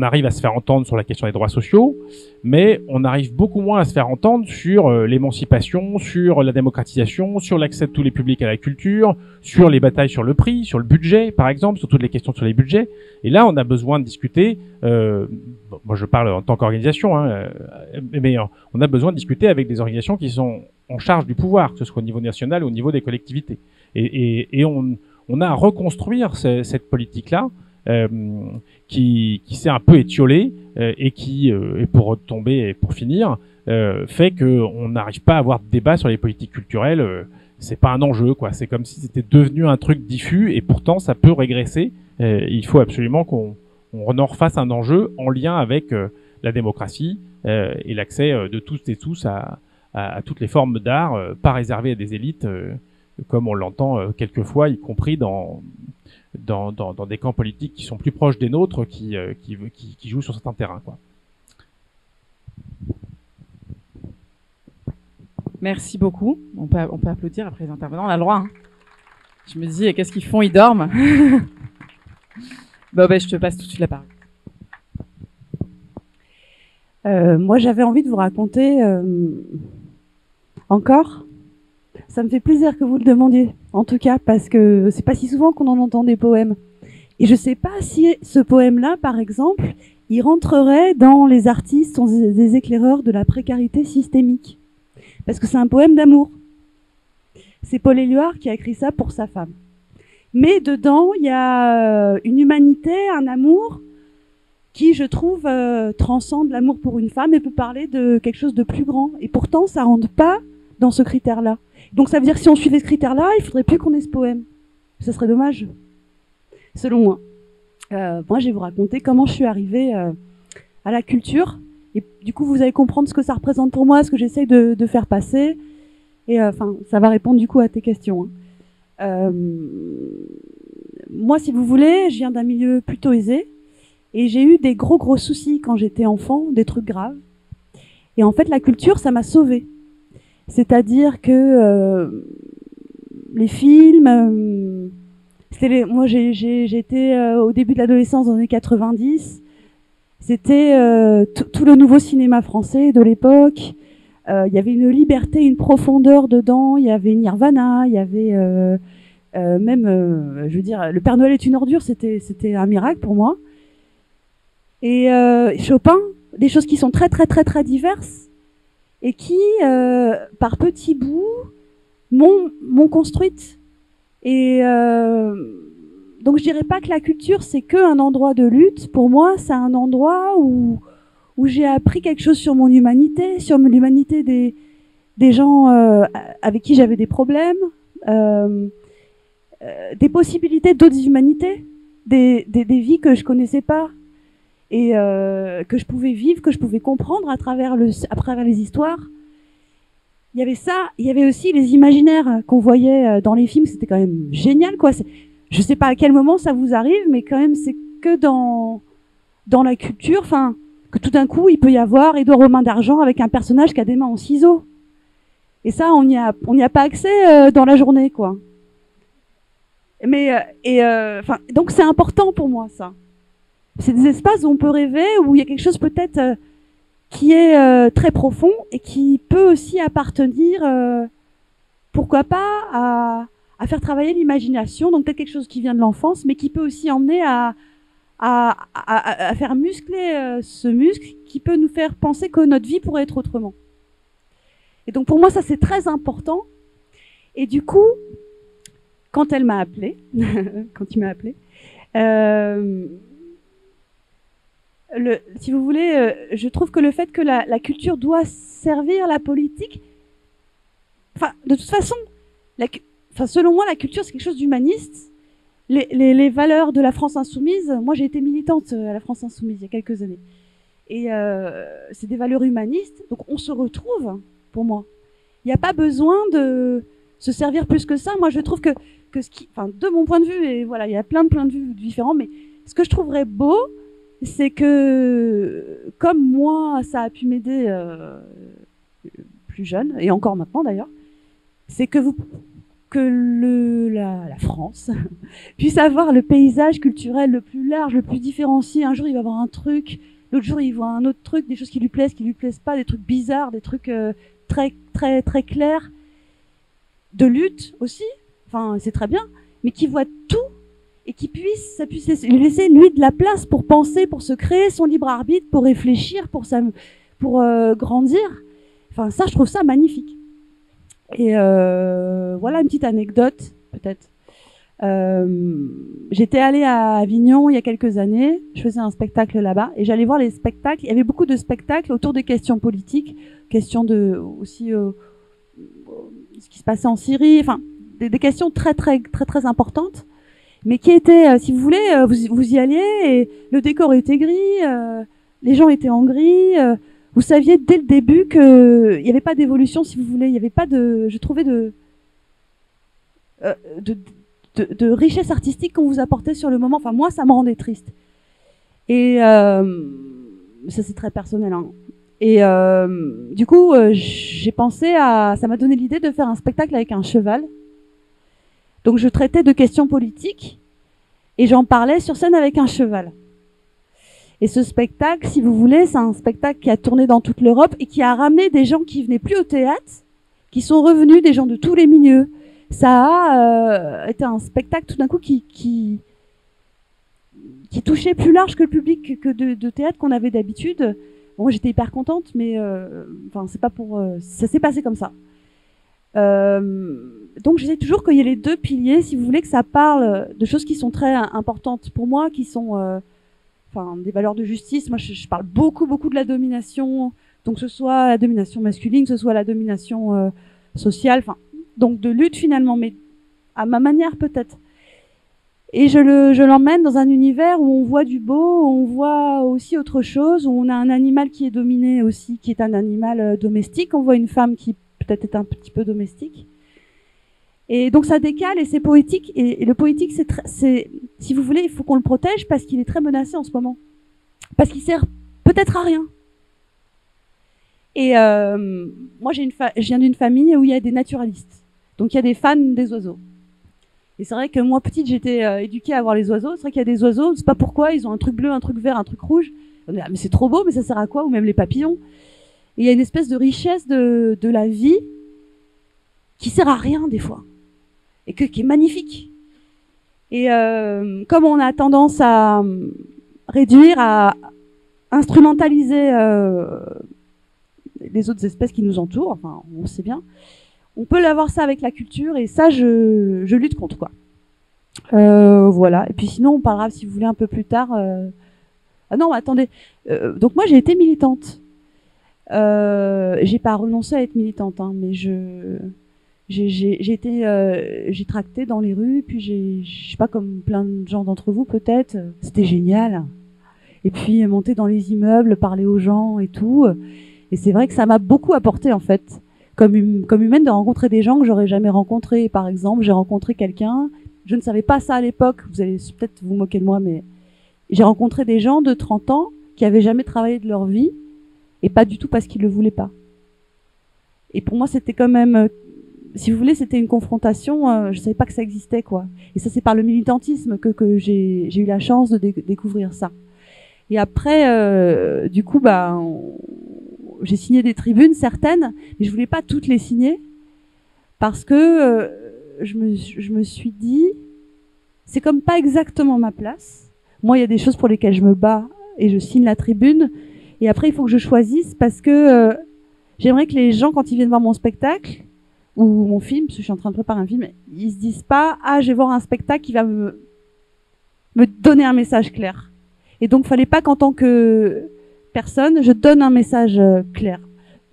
arrive à se faire entendre sur la question des droits sociaux, mais on arrive beaucoup moins à se faire entendre sur l'émancipation, sur la démocratisation, sur l'accès de tous les publics à la culture, sur les batailles sur le prix, sur le budget, par exemple, sur toutes les questions sur les budgets. Et là, on a besoin de discuter, moi je parle en tant qu'organisation, mais on a besoin de discuter avec des organisations qui sont en charge du pouvoir, que ce soit au niveau national ou au niveau des collectivités. Et on a à reconstruire cette politique-là, qui s'est un peu étiolée, et qui, et pour retomber et pour finir, fait qu'on n'arrive pas à avoir de débat sur les politiques culturelles. C'est pas un enjeu, quoi. C'est comme si c'était devenu un truc diffus, et pourtant ça peut régresser. Il faut absolument qu'on en refasse un enjeu en lien avec la démocratie et l'accès de toutes et tous à toutes les formes d'art, pas réservées à des élites, comme on l'entend quelquefois, y compris dans des camps politiques qui sont plus proches des nôtres, qui jouent sur certains terrains, quoi. Merci beaucoup. On peut applaudir après les intervenants, on a le droit. Hein. Je me dis, qu'est-ce qu'ils font? Ils dorment. Je te passe tout de suite la parole. Moi, j'avais envie de vous raconter encore. Ça me fait plaisir que vous le demandiez, en tout cas, parce que c'est pas si souvent qu'on en entend des poèmes. Et je sais pas si ce poème-là, par exemple, il rentrerait dans les artistes, sont des éclaireurs de la précarité systémique. Parce que c'est un poème d'amour. C'est Paul Éluard qui a écrit ça pour sa femme. Mais dedans, il y a une humanité, un amour qui, je trouve, transcende l'amour pour une femme et peut parler de quelque chose de plus grand. Et pourtant, ça rentre pas dans ce critère-là. Donc ça veut dire que si on suivait ce critère-là, il faudrait plus qu'on ait ce poème. Ça serait dommage, selon moi. Moi, je vais vous raconter comment je suis arrivée à la culture. Et du coup, vous allez comprendre ce que ça représente pour moi, ce que j'essaye de faire passer. Et ça va répondre du coup à tes questions. Moi, si vous voulez, je viens d'un milieu plutôt aisé. Et j'ai eu des gros soucis quand j'étais enfant, des trucs graves. Et en fait, la culture, ça m'a sauvée. C'est-à-dire que les films, moi j'étais au début de l'adolescence dans les années 90, c'était tout le nouveau cinéma français de l'époque. Il y avait une liberté, une profondeur dedans. Il y avait Nirvana, il y avait même, je veux dire, Le Père Noël est une ordure, c'était un miracle pour moi. Et Chopin, des choses qui sont très diverses, et qui, par petits bouts, m'ont construite. Et donc je dirais pas que la culture, c'est qu'un endroit de lutte. Pour moi, c'est un endroit où j'ai appris quelque chose sur mon humanité, sur l'humanité des gens avec qui j'avais des problèmes, des possibilités d'autres humanités, des vies que je connaissais pas, et que je pouvais vivre, que je pouvais comprendre à travers les histoires. Il y avait ça, il y avait aussi les imaginaires qu'on voyait dans les films, c'était quand même génial, quoi. Je sais pas à quel moment ça vous arrive, mais quand même, c'est que dans la culture, enfin, que tout d'un coup, il peut y avoir Édouard Romain d'Argent avec un personnage qui a des mains en ciseaux. Et ça, on n'y a pas accès dans la journée, quoi. Mais, donc c'est important pour moi, ça. C'est des espaces où on peut rêver, où il y a quelque chose peut-être qui est très profond et qui peut aussi appartenir, pourquoi pas, à faire travailler l'imagination, donc peut-être quelque chose qui vient de l'enfance, mais qui peut aussi emmener à faire muscler ce muscle qui peut nous faire penser que notre vie pourrait être autrement. Et donc pour moi, ça c'est très important. Et du coup, quand elle m'a appelée, quand il m'a appelée, si vous voulez, je trouve que le fait que la culture doit servir la politique, enfin, de toute façon, selon moi, la culture, c'est quelque chose d'humaniste. Les valeurs de la France insoumise, moi j'ai été militante à la France insoumise il y a quelques années. Et c'est des valeurs humanistes, donc on se retrouve, pour moi. Il n'y a pas besoin de se servir plus que ça. Moi je trouve que de mon point de vue, et voilà, il y a plein de points de vue différents, mais Ce que je trouverais beau, c'est que, comme moi, ça a pu m'aider plus jeune, et encore maintenant d'ailleurs, c'est que la France puisse avoir le paysage culturel le plus large, le plus différencié. Un jour, il va voir un truc, l'autre jour, il voit un autre truc, des choses qui lui plaisent pas, des trucs bizarres, des trucs très, très, très clairs, de lutte aussi, enfin, c'est très bien, mais qui voit tout et qui ça puisse lui laisser, lui, de la place pour penser, pour se créer son libre arbitre, pour réfléchir, pour grandir. Enfin, ça, je trouve ça magnifique. Et voilà une petite anecdote, peut-être. J'étais allée à Avignon il y a quelques années, je faisais un spectacle là-bas, et j'allais voir les spectacles. Il y avait beaucoup de spectacles autour des questions politiques, questions aussi ce qui se passait en Syrie, enfin, des questions très, très, très, très importantes, mais qui étaient, si vous voulez, vous y alliez, et le décor était gris, les gens étaient en gris, vous saviez dès le début qu'il n'y avait pas d'évolution, si vous voulez, il n'y avait pas je trouvais de richesse artistique qu'on vous apportait sur le moment. Enfin, moi, ça me rendait triste. Et ça, c'est très personnel, hein. Et du coup, j'ai pensé ça m'a donné l'idée de faire un spectacle avec un cheval. Donc, je traitais de questions politiques et j'en parlais sur scène avec un cheval. Et ce spectacle, si vous voulez, c'est un spectacle qui a tourné dans toute l'Europe et qui a ramené des gens qui venaient plus au théâtre, qui sont revenus, des gens de tous les milieux. Ça a été un spectacle tout d'un coup qui touchait plus large que le public que de théâtre qu'on avait d'habitude. Bon, j'étais hyper contente, mais enfin, c'est pas pour. Ça s'est passé comme ça. Donc, j'essaie toujours qu'il y ait les deux piliers, si vous voulez, que ça parle de choses qui sont très importantes pour moi, qui sont enfin, des valeurs de justice. Moi, je parle beaucoup de la domination, donc que ce soit la domination masculine, que ce soit la domination sociale, enfin, donc de lutte finalement, mais à ma manière peut-être. Et je l'emmène dans un univers où on voit du beau, où on voit aussi autre chose, où on a un animal qui est dominé aussi, qui est un animal domestique. On voit une femme qui peut-être est un petit peu domestique. Et donc ça décale et c'est poétique. Et le poétique, c'est, si vous voulez, il faut qu'on le protège parce qu'il est très menacé en ce moment. Parce qu'il sert peut-être à rien. Et moi, je viens d'une famille où il y a des naturalistes. Donc il y a des fans des oiseaux. Et c'est vrai que moi, petite, j'étais éduquée à voir les oiseaux. C'est vrai qu'il y a des oiseaux, on ne sait pas pourquoi, ils ont un truc bleu, un truc vert, un truc rouge. On dit, ah, mais c'est trop beau, mais ça sert à quoi? Ou même les papillons. Et il y a une espèce de richesse de la vie qui sert à rien des fois. Et qui est magnifique. Et comme on a tendance à réduire, à instrumentaliser les autres espèces qui nous entourent, enfin, on sait bien, on peut l'avoir ça avec la culture, et ça, je lutte contre, quoi. Voilà. Et puis sinon, on parlera, si vous voulez, un peu plus tard. Ah non, attendez. Donc moi, j'ai été militante. J'ai pas renoncé à être militante, hein, mais j'ai tracté dans les rues, puis je sais pas, comme plein de gens d'entre vous peut-être, c'était génial. Et puis monter dans les immeubles, parler aux gens et tout. Et c'est vrai que ça m'a beaucoup apporté en fait, comme humaine, de rencontrer des gens que j'aurais jamais rencontrés. Par exemple, j'ai rencontré quelqu'un, je ne savais pas ça à l'époque, vous allez peut-être vous moquer de moi, mais j'ai rencontré des gens de 30 ans qui avaient jamais travaillé de leur vie, et pas du tout parce qu'ils le voulaient pas. Et pour moi, c'était quand même, si vous voulez, c'était une confrontation, je savais pas que ça existait, quoi. Et ça, c'est par le militantisme que j'ai eu la chance de découvrir ça. Et après, du coup, j'ai signé des tribunes, certaines, mais je voulais pas toutes les signer, parce que je me suis dit, c'est comme pas exactement ma place. Moi, il y a des choses pour lesquelles je me bats et je signe la tribune. Et après, il faut que je choisisse, parce que j'aimerais que les gens, quand ils viennent voir mon spectacle ou mon film, parce que je suis en train de préparer un film, ils se disent pas, ah, je vais voir un spectacle qui va me donner un message clair. Et donc, fallait pas qu'en tant que personne, je donne un message clair.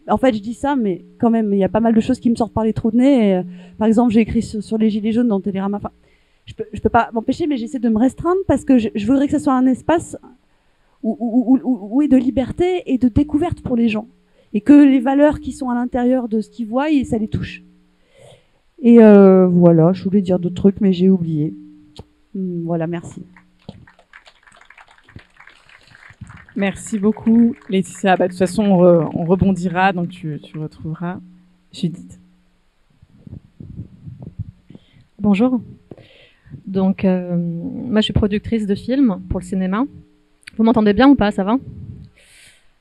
En fait, je dis ça, mais quand même, il y a pas mal de choses qui me sortent par les trous de nez. Et, par exemple, j'ai écrit sur les gilets jaunes dans Télérama. Enfin, je peux pas m'empêcher, mais j'essaie de me restreindre parce que je voudrais que ce soit un espace où est de liberté et de découverte pour les gens. Et que les valeurs qui sont à l'intérieur de ce qu'ils voient, ça les touche. Et voilà, je voulais dire d'autres trucs, mais j'ai oublié. Voilà, merci. Merci beaucoup, Laetitia. Bah, de toute façon, on rebondira, donc tu retrouveras Judith. Bonjour. Donc, moi, je suis productrice de films pour le cinéma. Vous m'entendez bien ou pas? Ça va?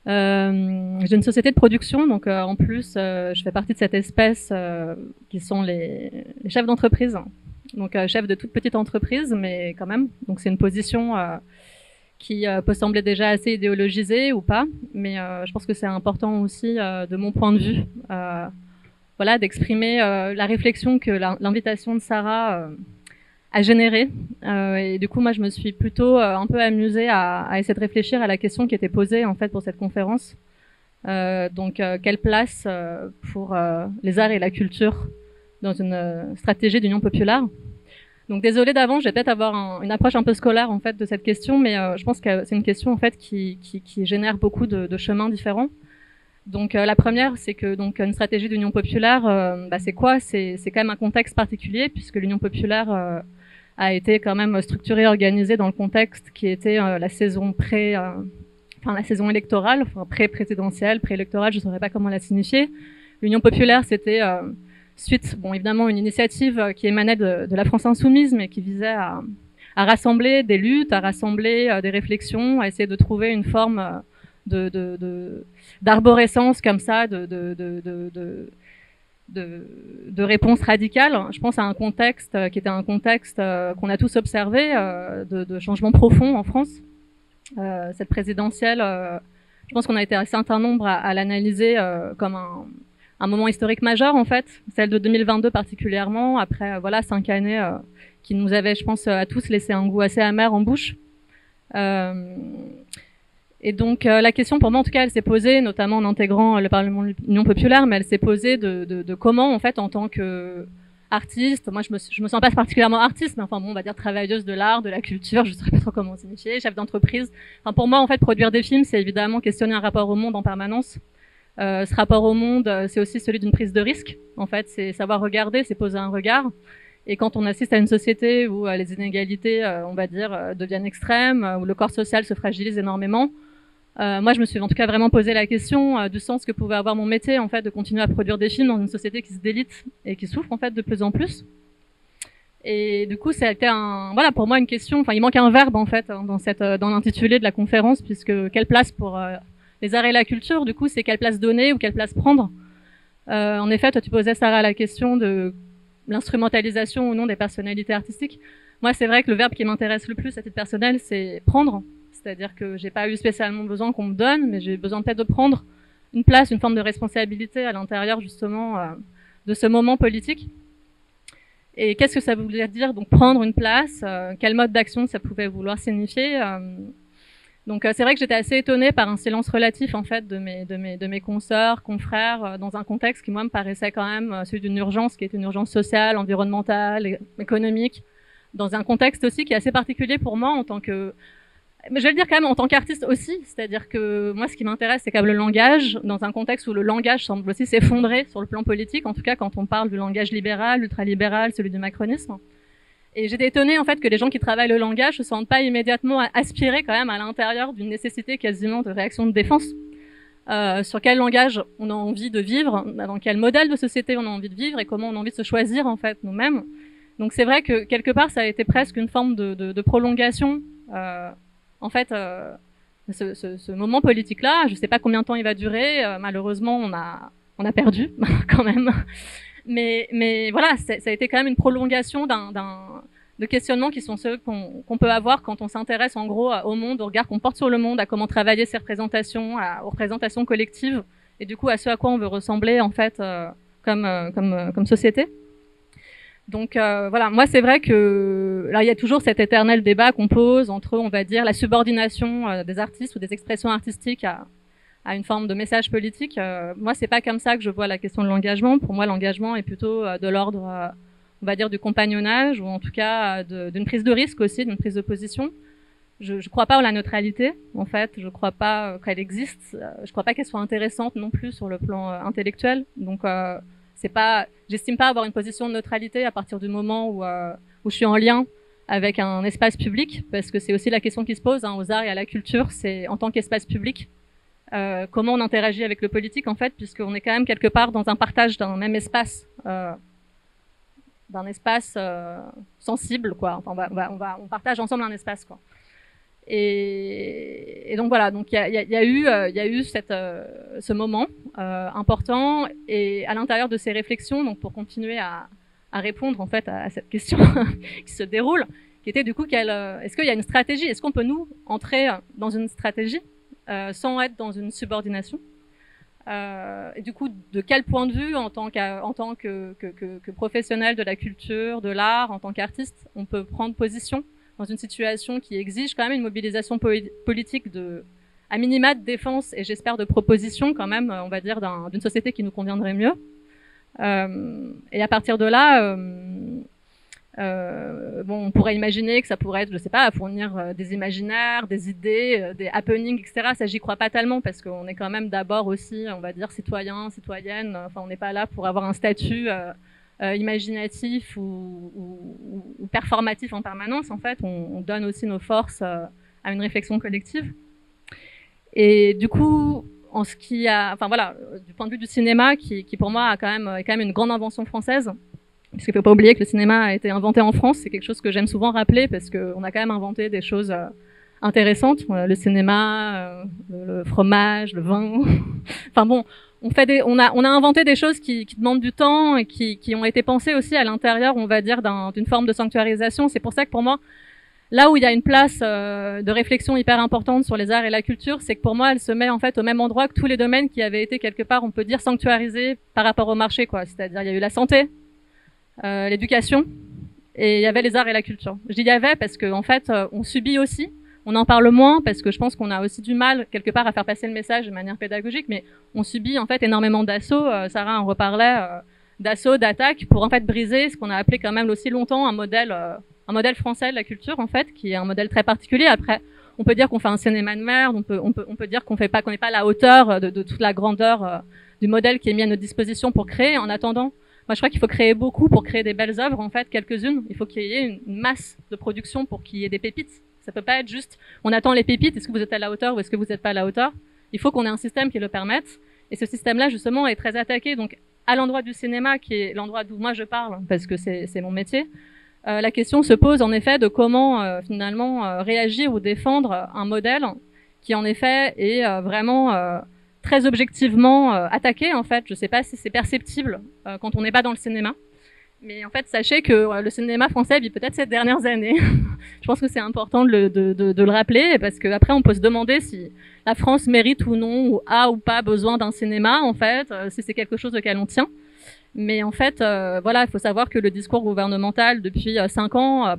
J'ai une société de production, donc en plus, je fais partie de cette espèce qui sont les chefs d'entreprise. Donc, chef de toute petite entreprise, mais quand même. Donc, c'est une position qui peut sembler déjà assez idéologisée ou pas, mais je pense que c'est important aussi, de mon point de vue, voilà, d'exprimer la réflexion que l'invitation de Sarah a générée. Et du coup, moi, je me suis plutôt un peu amusée à essayer de réfléchir à la question qui était posée en fait pour cette conférence. Donc, quelle place pour les arts et la culture dans une stratégie d'union populaire? Donc, désolée d'avance, je vais peut-être avoir une approche un peu scolaire en fait de cette question, mais je pense que c'est une question en fait qui génère beaucoup de chemins différents. Donc la première, c'est que donc une stratégie d'union populaire, c'est quoi? C'est quand même un contexte particulier puisque l'union populaire a été quand même structurée, organisée dans le contexte qui était la saison la saison électorale, enfin pré-présidentielle, pré-électorale, je ne saurais pas comment la signifier. L'union populaire, c'était suite, bon évidemment, une initiative qui émanait de la France insoumise, mais qui visait à rassembler des luttes, à rassembler des réflexions, à essayer de trouver une forme d'arborescence comme ça, de réponse radicale. Je pense à un contexte qui était un contexte qu'on a tous observé de changement profond en France. Cette présidentielle, je pense qu'on a été un certain nombre à l'analyser comme un moment historique majeur en fait, celle de 2022 particulièrement, après voilà 5 années qui nous avaient, je pense, à tous laissé un goût assez amer en bouche. Et donc la question pour moi en tout cas elle s'est posée notamment en intégrant le Parlement de l'Union populaire, mais elle s'est posée de comment en fait en tant que artiste, moi je me sens pas particulièrement artiste, mais enfin bon on va dire travailleuse de l'art, de la culture, je ne saurais pas trop comment signifier, chef d'entreprise. Enfin pour moi en fait produire des films c'est évidemment questionner un rapport au monde en permanence. Ce rapport au monde c'est aussi celui d'une prise de risque en fait, c'est savoir regarder, c'est poser un regard. Et quand on assiste à une société où les inégalités, on va dire, deviennent extrêmes, où le corps social se fragilise énormément, moi, je me suis en tout cas vraiment posé la question du sens que pouvait avoir mon métier, en fait, de continuer à produire des films dans une société qui se délite et qui souffre, en fait, de plus en plus. Et du coup, ça a été voilà, pour moi, une question. Enfin, il manque un verbe, en fait, dans l'intitulé de la conférence, puisque quelle place pour les arts et la culture, du coup, c'est quelle place donner ou quelle place prendre. En effet, toi, tu posais, Sarah, la question de l'instrumentalisation ou non des personnalités artistiques. Moi, c'est vrai que le verbe qui m'intéresse le plus à titre personnel, c'est prendre. C'est-à-dire que j'ai pas eu spécialement besoin qu'on me donne, mais j'ai besoin peut-être de prendre une place, une forme de responsabilité à l'intérieur justement de ce moment politique. Et qu'est-ce que ça voulait dire donc prendre une place? Quel mode d'action ça pouvait vouloir signifier? Donc c'est vrai que j'étais assez étonnée par un silence relatif en fait de mes consoeurs, confrères, dans un contexte qui moi me paraissait quand même celui d'une urgence qui est une urgence sociale, environnementale, économique, dans un contexte aussi qui est assez particulier pour moi en tant que mais je vais le dire quand même en tant qu'artiste aussi, c'est-à-dire que moi ce qui m'intéresse c'est quand même le langage, dans un contexte où le langage semble aussi s'effondrer sur le plan politique, en tout cas quand on parle du langage libéral, ultralibéral, celui du macronisme. Et j'étais étonnée en fait que les gens qui travaillent le langage se sentent pas immédiatement aspirés quand même à l'intérieur d'une nécessité quasiment de réaction de défense. Sur quel langage on a envie de vivre, dans quel modèle de société on a envie de vivre et comment on a envie de se choisir en fait nous-mêmes. Donc c'est vrai que quelque part ça a été presque une forme de prolongation. En fait, ce moment politique-là, je ne sais pas combien de temps il va durer. Malheureusement, on a perdu quand même. Mais voilà, ça a été quand même une prolongation de questionnements qui sont ceux qu'on peut avoir quand on s'intéresse en gros au monde, au regard qu'on porte sur le monde, à comment travailler ces représentations, aux représentations collectives, et du coup à ce à quoi on veut ressembler en fait comme société. Donc voilà, moi c'est vrai que là il y a toujours cet éternel débat qu'on pose entre, on va dire, la subordination des artistes ou des expressions artistiques à une forme de message politique. Moi c'est pas comme ça que je vois la question de l'engagement. Pour moi l'engagement est plutôt de l'ordre, on va dire, du compagnonnage ou en tout cas d'une prise de risque aussi, d'une prise de position. Je crois pas en la neutralité en fait. Je crois pas qu'elle existe. Je crois pas qu'elle soit intéressante non plus sur le plan intellectuel. Donc j'estime pas avoir une position de neutralité à partir du moment où je suis en lien avec un espace public, parce que c'est aussi la question qui se pose aux arts et à la culture, c'est en tant qu'espace public, comment on interagit avec le politique en fait, puisqu'on est quand même quelque part dans un partage d'un même espace, sensible, quoi. Enfin, on partage ensemble un espace, quoi. Et donc voilà, donc il y a eu ce moment important, et à l'intérieur de ces réflexions, donc pour continuer à répondre en fait à cette question qui se déroule, qui était du coup est-ce qu'il y a une stratégie, est-ce qu'on peut nous entrer dans une stratégie sans être dans une subordination, et du coup de quel point de vue en tant que professionnel de la culture, de l'art, en tant qu'artiste, on peut prendre position dans une situation qui exige quand même une mobilisation politique à minima de défense et j'espère de proposition quand même, on va dire, d'une société qui nous conviendrait mieux. Et à partir de là, on pourrait imaginer que ça pourrait être, je sais pas, fournir des imaginaires, des idées, des happenings, etc. Ça, j'y crois pas tellement parce qu'on est quand même d'abord aussi, on va dire, citoyen, citoyenne. Enfin, on n'est pas là pour avoir un statut imaginatif ou performatif en permanence. En fait, on donne aussi nos forces à une réflexion collective. Et du coup, du point de vue du cinéma, qui pour moi est quand même une grande invention française, puisqu'il faut pas oublier que le cinéma a été inventé en France. C'est quelque chose que j'aime souvent rappeler parce qu'on a quand même inventé des choses intéressantes, le cinéma, le fromage, le vin. Enfin bon, on a inventé des choses qui demandent du temps et qui ont été pensées aussi à l'intérieur, on va dire, d'une forme de sanctuarisation. C'est pour ça que pour moi, là où il y a une place de réflexion hyper importante sur les arts et la culture, c'est que pour moi, elle se met en fait au même endroit que tous les domaines qui avaient été quelque part, on peut dire, sanctuarisés par rapport au marché, quoi. C'est-à-dire, il y a eu la santé, l'éducation, et il y avait les arts et la culture. Je dis il y avait parce que en fait, on subit aussi. On en parle moins parce que je pense qu'on a aussi du mal quelque part à faire passer le message de manière pédagogique, mais on subit en fait énormément d'assauts. Sarah en reparlait, d'assauts, d'attaques pour en fait briser ce qu'on a appelé quand même aussi longtemps un modèle français de la culture en fait, qui est un modèle très particulier. Après, on peut dire qu'on fait un cinéma de merde, on peut dire qu'on n'est pas à la hauteur de toute la grandeur du modèle qui est mis à notre disposition pour créer. En attendant, moi je crois qu'il faut créer beaucoup pour créer des belles œuvres en fait, quelques-unes. Il faut qu'il y ait une masse de production pour qu'il y ait des pépites. Ça peut pas être juste, on attend les pépites, est-ce que vous êtes à la hauteur ou est-ce que vous n'êtes pas à la hauteur? Il faut qu'on ait un système qui le permette. Et ce système-là, justement, est très attaqué. Donc, à l'endroit du cinéma, qui est l'endroit d'où moi je parle, parce que c'est mon métier, la question se pose, en effet, de comment, finalement, réagir ou défendre un modèle qui, en effet, est vraiment très objectivement attaqué, en fait. Je sais pas si c'est perceptible quand on n'est pas dans le cinéma. Mais en fait, sachez que le cinéma français vit peut-être ces dernières années. Je pense que c'est important de le rappeler parce que après, on peut se demander si la France mérite ou non, ou a ou pas besoin d'un cinéma, en fait, si c'est quelque chose auquel on tient. Mais en fait, voilà, il faut savoir que le discours gouvernemental depuis 5 ans,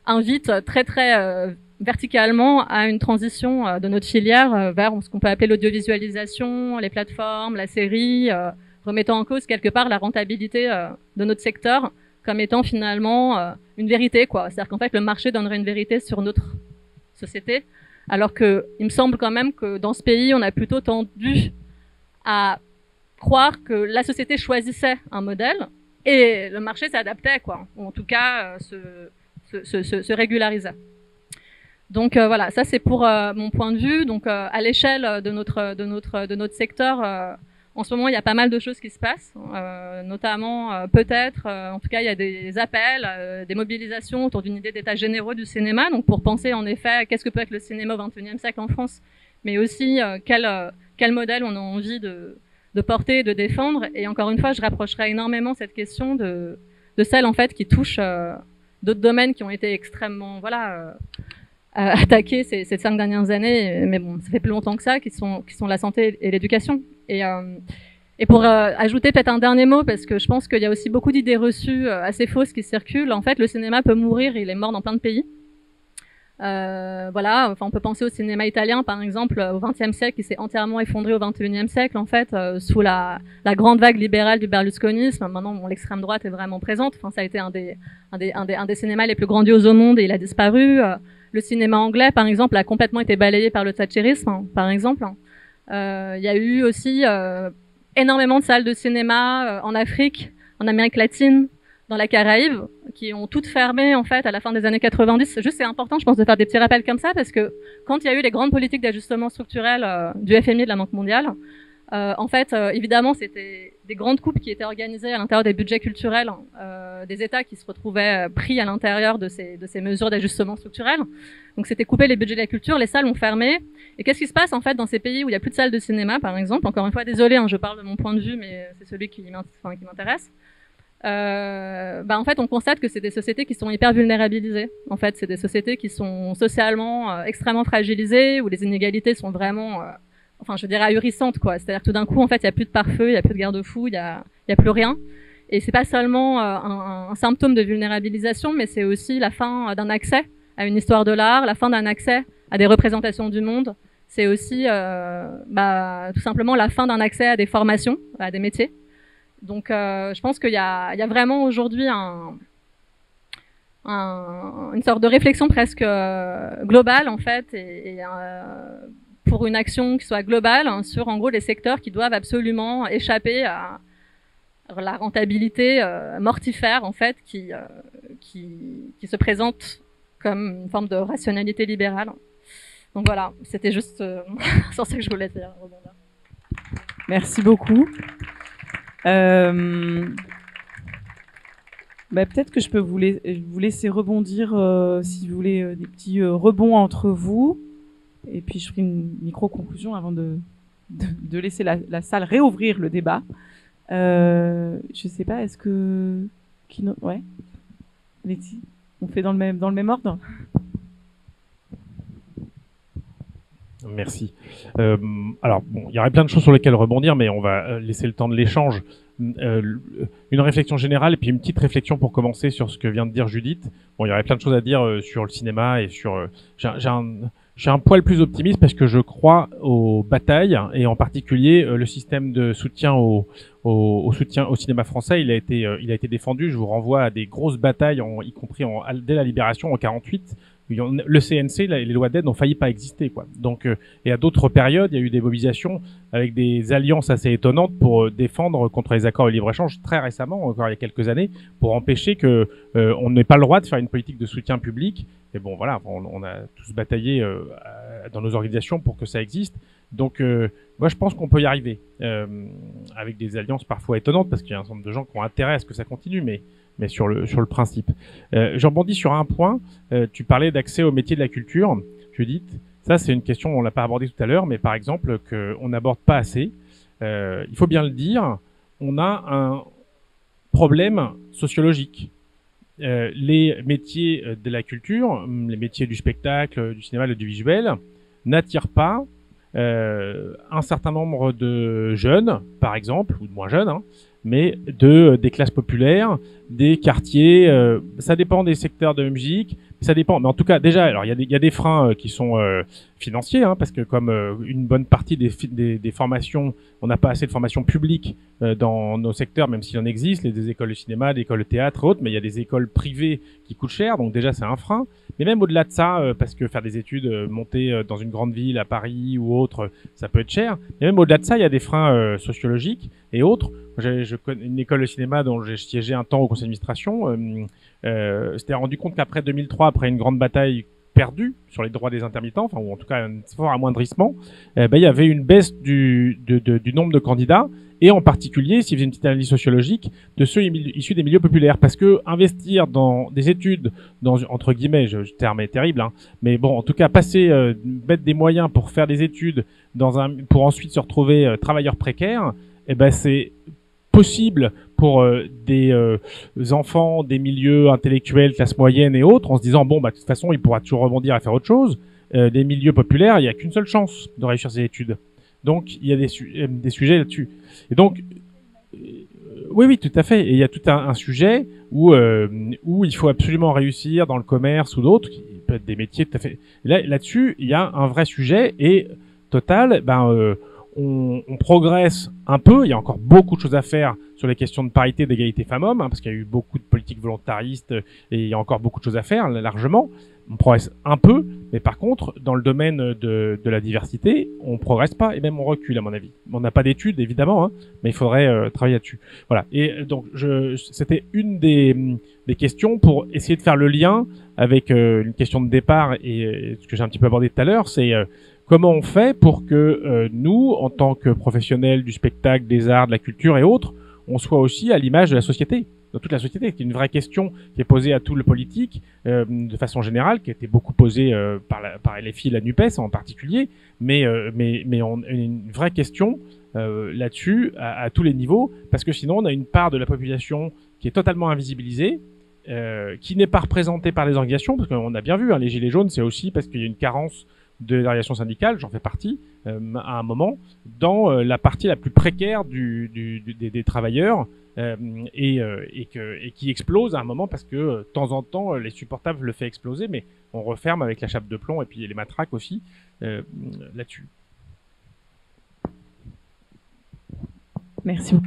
invite très très verticalement à une transition de notre filière vers ce qu'on peut appeler l'audiovisualisation, les plateformes, la série. Remettant en cause quelque part la rentabilité de notre secteur comme étant finalement une vérité, quoi. C'est-à-dire qu'en fait, le marché donnerait une vérité sur notre société, alors que il me semble quand même que dans ce pays, on a plutôt tendu à croire que la société choisissait un modèle et le marché s'adaptait, quoi. Ou en tout cas, se régularisait. Donc voilà, ça c'est pour mon point de vue. Donc à l'échelle de notre secteur. En ce moment, il y a pas mal de choses qui se passent, notamment peut-être, en tout cas, il y a des appels, des mobilisations autour d'une idée d'état généraux du cinéma, donc pour penser en effet qu'est-ce que peut être le cinéma au XXIe siècle en France, mais aussi quel modèle on a envie de porter, de défendre. Et encore une fois, je rapprocherai énormément cette question de celle en fait qui touche d'autres domaines qui ont été extrêmement attaqués ces 5 dernières années, mais bon, ça fait plus longtemps que ça, qui sont la santé et l'éducation. Et pour ajouter peut-être un dernier mot, parce que je pense qu'il y a aussi beaucoup d'idées reçues assez fausses qui circulent. En fait, le cinéma peut mourir, il est mort dans plein de pays. Voilà, enfin, on peut penser au cinéma italien, par exemple, au XXe siècle, qui s'est entièrement effondré au XXIe siècle, en fait, sous la grande vague libérale du berlusconisme. Maintenant, bon, l'extrême droite est vraiment présente. Enfin, ça a été un des cinémas les plus grandioses au monde et il a disparu. Le cinéma anglais, par exemple, a complètement été balayé par le thatchérisme, par exemple. Il y a eu aussi énormément de salles de cinéma en Afrique, en Amérique latine, dans la Caraïbe, qui ont toutes fermé en fait à la fin des années 90. Juste, c'est important, je pense, de faire des petits rappels comme ça, parce que quand il y a eu les grandes politiques d'ajustement structurel du FMI, de la Banque mondiale, en fait, évidemment, c'était des grandes coupes qui étaient organisées à l'intérieur des budgets culturels des États qui se retrouvaient pris à l'intérieur de ces mesures d'ajustement structurel. Donc, c'était couper les budgets de la culture, les salles ont fermé. Et qu'est-ce qui se passe en fait dans ces pays où il n'y a plus de salles de cinéma, par exemple? Encore une fois, désolé, je parle de mon point de vue, mais c'est celui qui m'intéresse. En fait, on constate que c'est des sociétés qui sont hyper vulnérabilisées. En fait, c'est des sociétés qui sont socialement extrêmement fragilisées, où les inégalités sont vraiment, je dirais ahurissantes, quoi. C'est-à-dire que tout d'un coup, en fait, il n'y a plus de pare-feu, il n'y a plus de garde-fous, il y a plus rien. Et c'est pas seulement un symptôme de vulnérabilisation, mais c'est aussi la fin d'un accès à une histoire de l'art, la fin d'un accès à des représentations du monde. C'est aussi, tout simplement la fin d'un accès à des formations, à des métiers. Donc, je pense qu'il y a vraiment aujourd'hui une sorte de réflexion presque globale en fait, et pour une action qui soit globale sur en gros les secteurs qui doivent absolument échapper à la rentabilité mortifère en fait qui se présente comme une forme de rationalité libérale. Donc voilà, c'était juste sur ça que je voulais dire. Merci beaucoup. Peut-être que je peux vous laisser rebondir si vous voulez des petits rebonds entre vous, et puis je ferai une micro-conclusion avant de laisser la salle réouvrir le débat. Je sais pas, est-ce que... Ouais, Letty, on fait dans le même ordre? Merci. Alors, bon, il y aurait plein de choses sur lesquelles rebondir, mais on va laisser le temps de l'échange. Une réflexion générale et puis une petite réflexion pour commencer sur ce que vient de dire Judith. Bon, il y aurait plein de choses à dire sur le cinéma et sur... J'ai un poil plus optimiste parce que je crois aux batailles et en particulier le système de soutien au soutien au cinéma français. Il a été défendu. Je vous renvoie à des grosses batailles, y compris dès la Libération en 48. Le CNC, les lois d'aide n'ont failli pas exister, quoi. Donc, et à d'autres périodes, il y a eu des mobilisations avec des alliances assez étonnantes pour défendre contre les accords de libre-échange très récemment, encore il y a quelques années, pour empêcher que on n'ait pas le droit de faire une politique de soutien public. Et bon, voilà, on a tous bataillé dans nos organisations pour que ça existe. Donc, moi, je pense qu'on peut y arriver avec des alliances parfois étonnantes, parce qu'il y a un certain nombre de gens qui ont intérêt à ce que ça continue, mais sur le principe. Je rebondis sur un point. Tu parlais d'accès au métier de la culture, Judith. Ça, c'est une question, on l'a pas abordée tout à l'heure, mais par exemple, qu'on n'aborde pas assez. Il faut bien le dire, on a un problème sociologique. Les métiers de la culture, les métiers du spectacle, du cinéma, du visuel, n'attirent pas un certain nombre de jeunes, par exemple, ou de moins jeunes, mais des classes populaires, des quartiers. Ça dépend des secteurs de musique, ça dépend. Mais en tout cas, déjà, alors il y a des freins qui sont financiers, parce que comme une bonne partie des formations, on n'a pas assez de formations publiques dans nos secteurs, même s'il en existe, des écoles de cinéma, des écoles de théâtre et autres, mais il y a des écoles privées qui coûtent cher, donc déjà c'est un frein. Mais même au-delà de ça, parce que faire des études, monter dans une grande ville, à Paris ou autre, ça peut être cher. Mais même au-delà de ça, il y a des freins sociologiques et autres. Je connais une école de cinéma dont j'ai siégé un temps au conseil d'administration. S'était rendu compte qu'après 2003, après une grande bataille perdue sur les droits des intermittents, ou en tout cas un fort amoindrissement, il y avait une baisse du nombre de candidats, et en particulier, s'il faisait une petite analyse sociologique, de ceux issus des milieux populaires. Parce que investir dans des études, entre guillemets, le terme est terrible, mais bon, en tout cas, mettre des moyens pour faire des études pour ensuite se retrouver travailleur précaire, c'est possible pour des enfants des milieux intellectuels, classe moyenne et autres, en se disant de toute façon il pourra toujours rebondir à faire autre chose. Les milieux populaires, il n'y a qu'une seule chance de réussir ses études. Donc il y a des sujets là-dessus. Et donc oui, tout à fait. Et il y a tout un sujet où il faut absolument réussir dans le commerce ou d'autres, qui peut être des métiers tout à fait. Là-dessus, il y a un vrai sujet et Total, on progresse un peu. Il y a encore beaucoup de choses à faire sur les questions de parité, d'égalité femmes-hommes, parce qu'il y a eu beaucoup de politiques volontaristes et il y a encore beaucoup de choses à faire, largement. On progresse un peu, mais par contre, dans le domaine de la diversité, on progresse pas et même on recule, à mon avis. On n'a pas d'études, évidemment, mais il faudrait travailler là-dessus. Voilà. Et donc, c'était une des questions pour essayer de faire le lien avec une question de départ et ce que j'ai un petit peu abordé tout à l'heure, c'est comment on fait pour que nous, en tant que professionnels du spectacle, des arts, de la culture et autres, on soit aussi à l'image de la société, dans toute la société. C'est une vraie question qui est posée à tout le politique, de façon générale, qui a été beaucoup posée par LFI et la NUPES en particulier, mais une vraie question là-dessus à tous les niveaux, parce que sinon on a une part de la population qui est totalement invisibilisée, qui n'est pas représentée par les organisations, parce qu'on a bien vu, les Gilets jaunes, c'est aussi parce qu'il y a une carence de l'organisation syndicale, j'en fais partie, à un moment, dans la partie la plus précaire des travailleurs, et qui explose à un moment parce que de temps en temps les supportables le fait exploser, mais on referme avec la chape de plomb et puis les matraques aussi là-dessus. Merci beaucoup.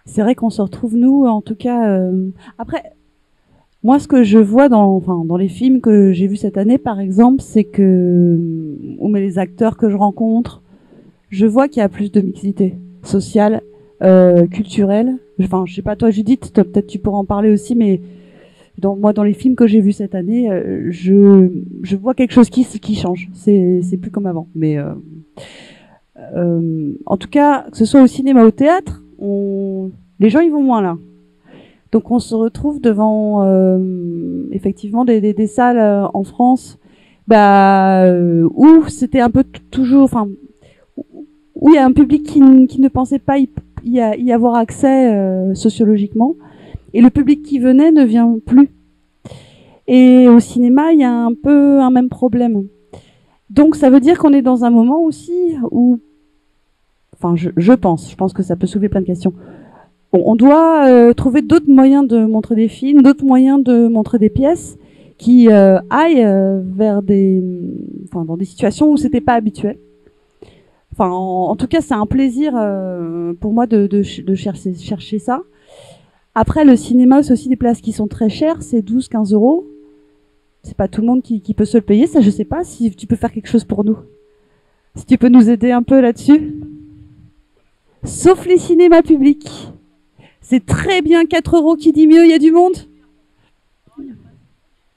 C'est vrai qu'on se retrouve, nous, en tout cas. Après, moi, ce que je vois dans les films que j'ai vus cette année, par exemple, c'est que, ou les acteurs que je rencontre, je vois qu'il y a plus de mixité sociale, culturelle. Enfin, je sais pas, toi, Judith, peut-être tu pourras en parler aussi, mais dans les films que j'ai vus cette année, je vois quelque chose qui change. C'est plus comme avant. Mais en tout cas, que ce soit au cinéma ou au théâtre, les gens ils vont moins là. Donc on se retrouve devant effectivement des salles en France, où c'était un peu toujours, enfin, où il y a un public qui ne pensait pas y avoir accès sociologiquement, et le public qui venait ne vient plus. Et au cinéma, il y a un peu un même problème. Donc ça veut dire qu'on est dans un moment aussi où, enfin, je pense que ça peut soulever plein de questions. On doit trouver d'autres moyens de montrer des films, d'autres moyens de montrer des pièces qui aillent vers dans des situations où c'était pas habituel. Enfin, en tout cas, c'est un plaisir pour moi de chercher ça. Après, le cinéma, c'est aussi des places qui sont très chères, c'est 12-15 €. C'est pas tout le monde qui peut se le payer. Ça, je sais pas si tu peux faire quelque chose pour nous. Si tu peux nous aider un peu là-dessus. Sauf les cinémas publics. C'est très bien 4 € qui dit mieux, il y a du monde.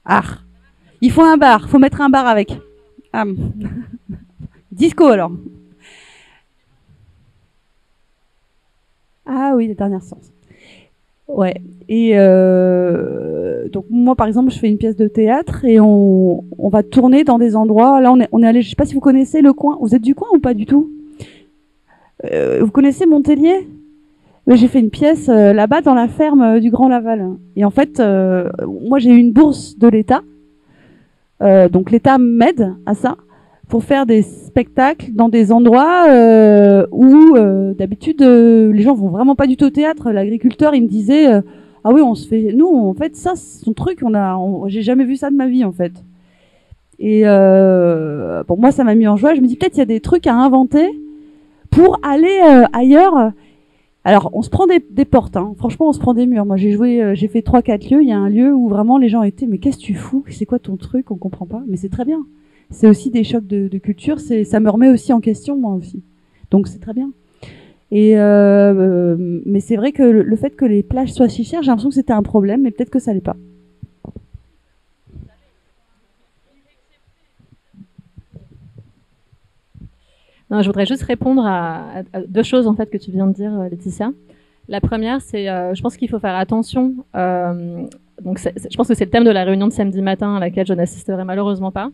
Ah, il faut un bar, faut mettre un bar avec. Ah. Disco alors. Ah oui, les dernières séances. Ouais. Et donc moi par exemple, je fais une pièce de théâtre et on va tourner dans des endroits. Là, on est allé. Je sais pas si vous connaissez le coin. Vous êtes du coin ou pas du tout? Vous connaissez Montélier? J'ai fait une pièce là-bas dans la ferme du Grand Laval. Et en fait, moi j'ai eu une bourse de l'État. Donc l'État m'aide à ça pour faire des spectacles dans des endroits où d'habitude les gens vont vraiment pas du tout au théâtre. L'agriculteur, il me disait ah oui, on se fait, nous en fait ça c'est son truc, j'ai jamais vu ça de ma vie en fait. Et pour moi ça m'a mis en joie. Je me dis peut-être il y a des trucs à inventer pour aller ailleurs. Alors on se prend des portes, hein. Franchement on se prend des murs. Moi j'ai fait 3-4 lieux. Il y a un lieu où vraiment les gens étaient mais qu'est-ce que tu fous, c'est quoi ton truc, on comprend pas. Mais c'est très bien. C'est aussi des chocs de culture. Ça me remet aussi en question moi aussi. Donc c'est très bien. Et mais c'est vrai que le fait que les plages soient si chères, j'ai l'impression que c'était un problème, mais peut-être que ça l'est pas. Non, je voudrais juste répondre à deux choses en fait que tu viens de dire, Laetitia. La première, c'est, je pense qu'il faut faire attention. Donc, je pense que c'est le thème de la réunion de samedi matin à laquelle je n'assisterai malheureusement pas.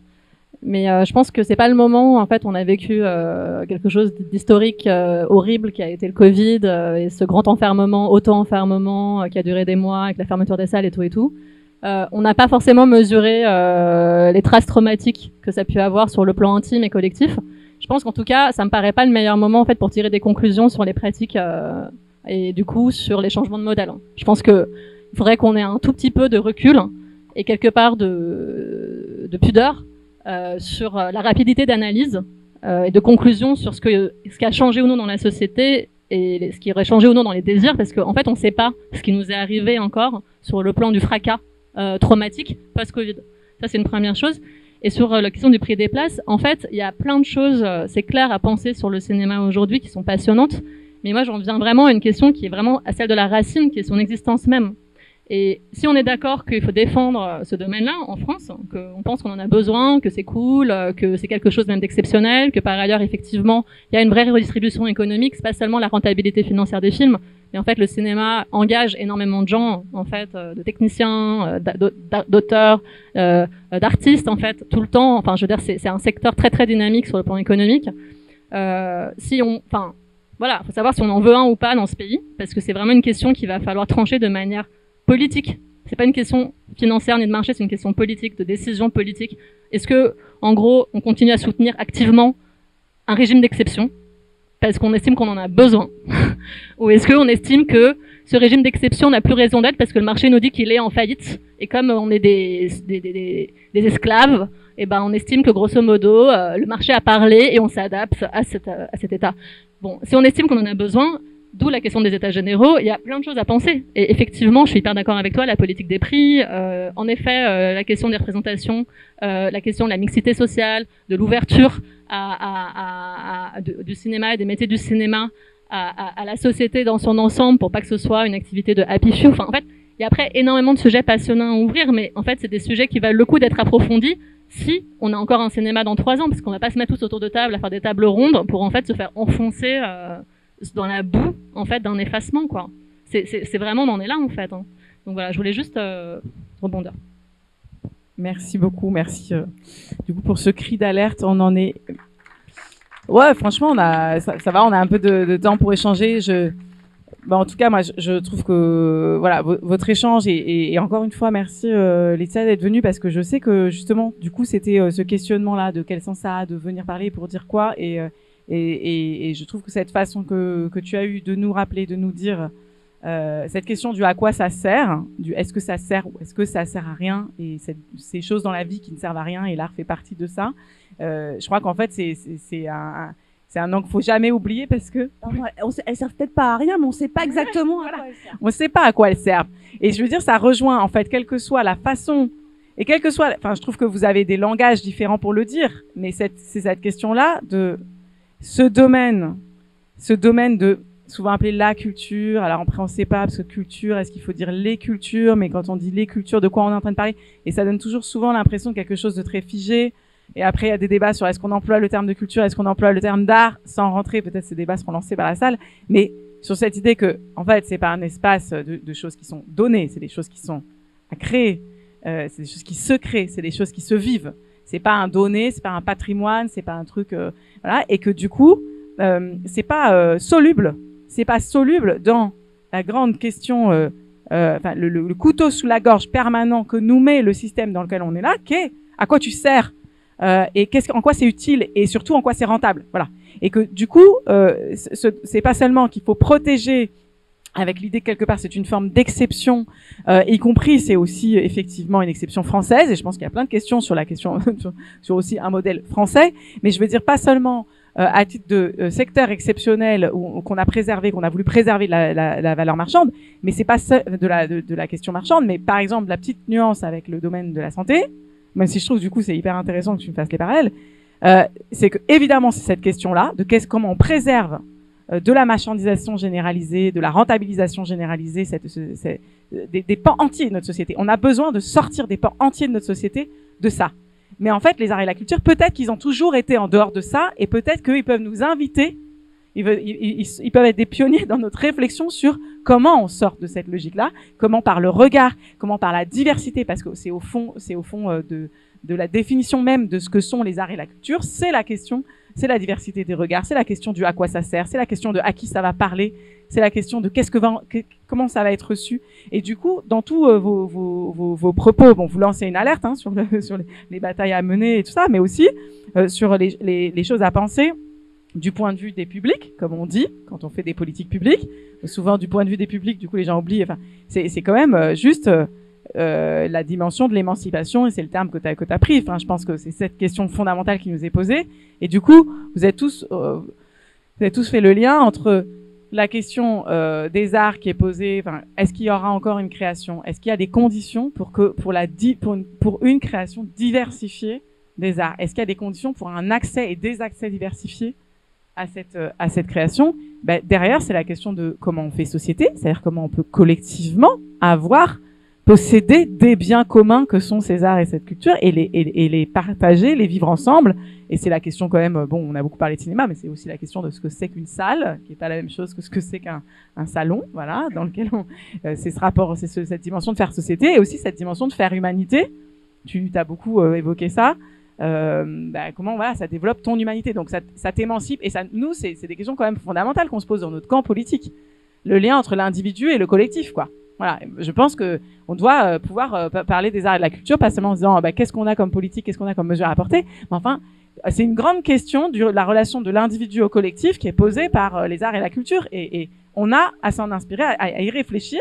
Mais je pense que c'est pas le moment. En fait, on a vécu quelque chose d'historique horrible qui a été le Covid et ce grand enfermement, auto-enfermement qui a duré des mois avec la fermeture des salles et tout et tout. On n'a pas forcément mesuré les traces traumatiques que ça a pu avoir sur le plan intime et collectif. Je pense qu'en tout cas, ça me paraît pas le meilleur moment en fait pour tirer des conclusions sur les pratiques et du coup sur les changements de modèle. Je pense que il faudrait qu'on ait un tout petit peu de recul et quelque part de pudeur sur la rapidité d'analyse et de conclusion sur ce qui a changé ou non dans la société et ce qui aurait changé ou non dans les désirs, parce qu'en fait, on ne sait pas ce qui nous est arrivé encore sur le plan du fracas traumatique post-Covid. Ça, c'est une première chose. Et sur la question du prix des places, en fait, il y a plein de choses, c'est clair, à penser sur le cinéma aujourd'hui qui sont passionnantes. Mais moi, j'en viens vraiment à une question qui est vraiment à celle de la racine, qui est son existence même. Et si on est d'accord qu'il faut défendre ce domaine-là en France, qu'on pense qu'on en a besoin, que c'est cool, que c'est quelque chose même d'exceptionnel, que par ailleurs, effectivement, il y a une vraie redistribution économique, c'est pas seulement la rentabilité financière des films, mais en fait, le cinéma engage énormément de gens, en fait, de techniciens, d'auteurs, d'artistes, en fait, tout le temps. Enfin, je veux dire, c'est un secteur très très dynamique sur le plan économique. Voilà, faut savoir si on en veut un ou pas dans ce pays, parce que c'est vraiment une question qu'il va falloir trancher de manière politique. C'est pas une question financière ni de marché, c'est une question politique, de décision politique. Est-ce que, en gros, on continue à soutenir activement un régime d'exception parce qu'on estime qu'on en a besoin, ou est-ce qu'on estime que ce régime d'exception n'a plus raison d'être parce que le marché nous dit qu'il est en faillite, et comme on est des esclaves, et ben on estime que grosso modo le marché a parlé et on s'adapte à cet état. Bon, si on estime qu'on en a besoin, d'où la question des états généraux, il y a plein de choses à penser. Et effectivement, je suis hyper d'accord avec toi, la politique des prix, en effet, la question des représentations, la question de la mixité sociale, de l'ouverture du cinéma et des métiers du cinéma à la société dans son ensemble, pour pas que ce soit une activité de happy few. Enfin, en fait, il y a après énormément de sujets passionnants à ouvrir, mais en fait, c'est des sujets qui valent le coup d'être approfondis si on a encore un cinéma dans 3 ans, parce qu'on va pas se mettre tous autour de table à faire des tables rondes pour en fait se faire enfoncer dans la boue, en fait, d'un effacement, quoi. C'est vraiment, on en est là, en fait. Hein. Donc voilà, je voulais juste rebondir. Merci beaucoup, merci. Du coup, pour ce cri d'alerte, on en est... Ouais, franchement, ça va, on a un peu de temps pour échanger. En tout cas, moi, je trouve que voilà, votre échange et encore une fois, merci Laetitia d'être venue, parce que je sais que justement, du coup, c'était ce questionnement-là de quel sens ça a de venir parler pour dire quoi, et je trouve que cette façon que tu as eu de nous rappeler, de nous dire cette question du à quoi ça sert, du est-ce que ça sert ou est-ce que ça sert à rien, et ces choses dans la vie qui ne servent à rien, et l'art fait partie de ça. Je crois qu'en fait, c'est un angle qu'il faut jamais oublier, parce que elles servent peut-être pas à rien, mais on sait pas exactement à quoi elles servent. On sait pas à quoi elles servent. Et je veux dire, ça rejoint en fait, quelle que soit la façon, et quelle que soit, enfin, je trouve que vous avez des langages différents pour le dire, mais c'est cette question-là de ce domaine de souvent appelé la culture. Alors après, on sait pas, parce que culture, est-ce qu'il faut dire les cultures? Mais quand on dit les cultures, de quoi on est en train de parler? Et ça donne toujours souvent l'impression de quelque chose de très figé. Et après, il y a des débats sur est-ce qu'on emploie le terme de culture, est-ce qu'on emploie le terme d'art, sans rentrer, peut-être ces débats seront lancés par la salle, mais sur cette idée que, en fait, c'est pas un espace de choses qui sont données, c'est des choses qui sont à créer, c'est des choses qui se créent, c'est des choses qui se vivent. C'est pas un donné, c'est pas un patrimoine, c'est pas un truc, voilà, et que du coup, c'est pas soluble dans la grande question, enfin, le couteau sous la gorge permanent que nous met le système dans lequel on est là, qui est à quoi tu sers, et en quoi c'est utile, et surtout en quoi c'est rentable, voilà. Et que du coup, c'est pas seulement qu'il faut protéger avec l'idée que quelque part c'est une forme d'exception, y compris c'est aussi effectivement une exception française, et je pense qu'il y a plein de questions sur la question sur aussi un modèle français, mais je veux dire pas seulement à titre de secteur exceptionnel qu'on a préservé, qu'on a voulu préserver la valeur marchande, mais c'est pas de la question marchande, mais par exemple la petite nuance avec le domaine de la santé, même si je trouve du coup c'est hyper intéressant que tu me fasses les parallèles, c'est que évidemment c'est cette question-là de comment on préserve de la marchandisation généralisée, de la rentabilisation généralisée, des pans entiers de notre société. On a besoin de sortir des pans entiers de notre société de ça. Mais en fait, les arts et la culture, peut-être qu'ils ont toujours été en dehors de ça, et peut-être qu'ils peuvent nous inviter, ils peuvent être des pionniers dans notre réflexion sur comment on sort de cette logique-là, comment par le regard, comment par la diversité, parce que c'est au fond de la définition même de ce que sont les arts et la culture, c'est la question, c'est la diversité des regards, c'est la question du à quoi ça sert, c'est la question de à qui ça va parler, c'est la question de comment ça va être reçu. Et du coup, dans tous vos propos, bon, vous lancez une alerte sur les batailles à mener et tout ça, mais aussi sur les choses à penser du point de vue des publics, comme on dit quand on fait des politiques publiques. Souvent, du point de vue des publics, du coup, les gens oublient. Enfin, c'est quand même juste la dimension de l'émancipation, et c'est le terme que tu as pris. Enfin, je pense que c'est cette question fondamentale qui nous est posée. Et du coup, vous avez tous fait le lien entre la question des arts qui est posée. Enfin, est-ce qu'il y aura encore une création? Est-ce qu'il y a des conditions pour une création diversifiée des arts? Est-ce qu'il y a des conditions pour un accès et des accès diversifiés à cette création? Ben, derrière, c'est la question de comment on fait société, c'est-à-dire comment on peut collectivement posséder des biens communs que sont ces arts et cette culture, et les partager, les vivre ensemble. Et c'est la question quand même, bon, on a beaucoup parlé de cinéma, mais c'est aussi la question de ce que c'est qu'une salle, qui est pas la même chose que ce que c'est qu'un salon, voilà, dans lequel c'est ce rapport, c'est cette dimension de faire société, et aussi cette dimension de faire humanité. Tu as beaucoup évoqué ça. Comment voilà, ça développe ton humanité, donc ça t'émancipe, et ça, nous, c'est des questions quand même fondamentales qu'on se pose dans notre camp politique. Le lien entre l'individu et le collectif, quoi. Voilà, je pense que on doit pouvoir parler des arts et de la culture, pas seulement en se disant qu'est-ce qu'on a comme politique, qu'est-ce qu'on a comme mesure à apporter, mais enfin, c'est une grande question de la relation de l'individu au collectif qui est posée par les arts et la culture, et on a à s'en inspirer, à y réfléchir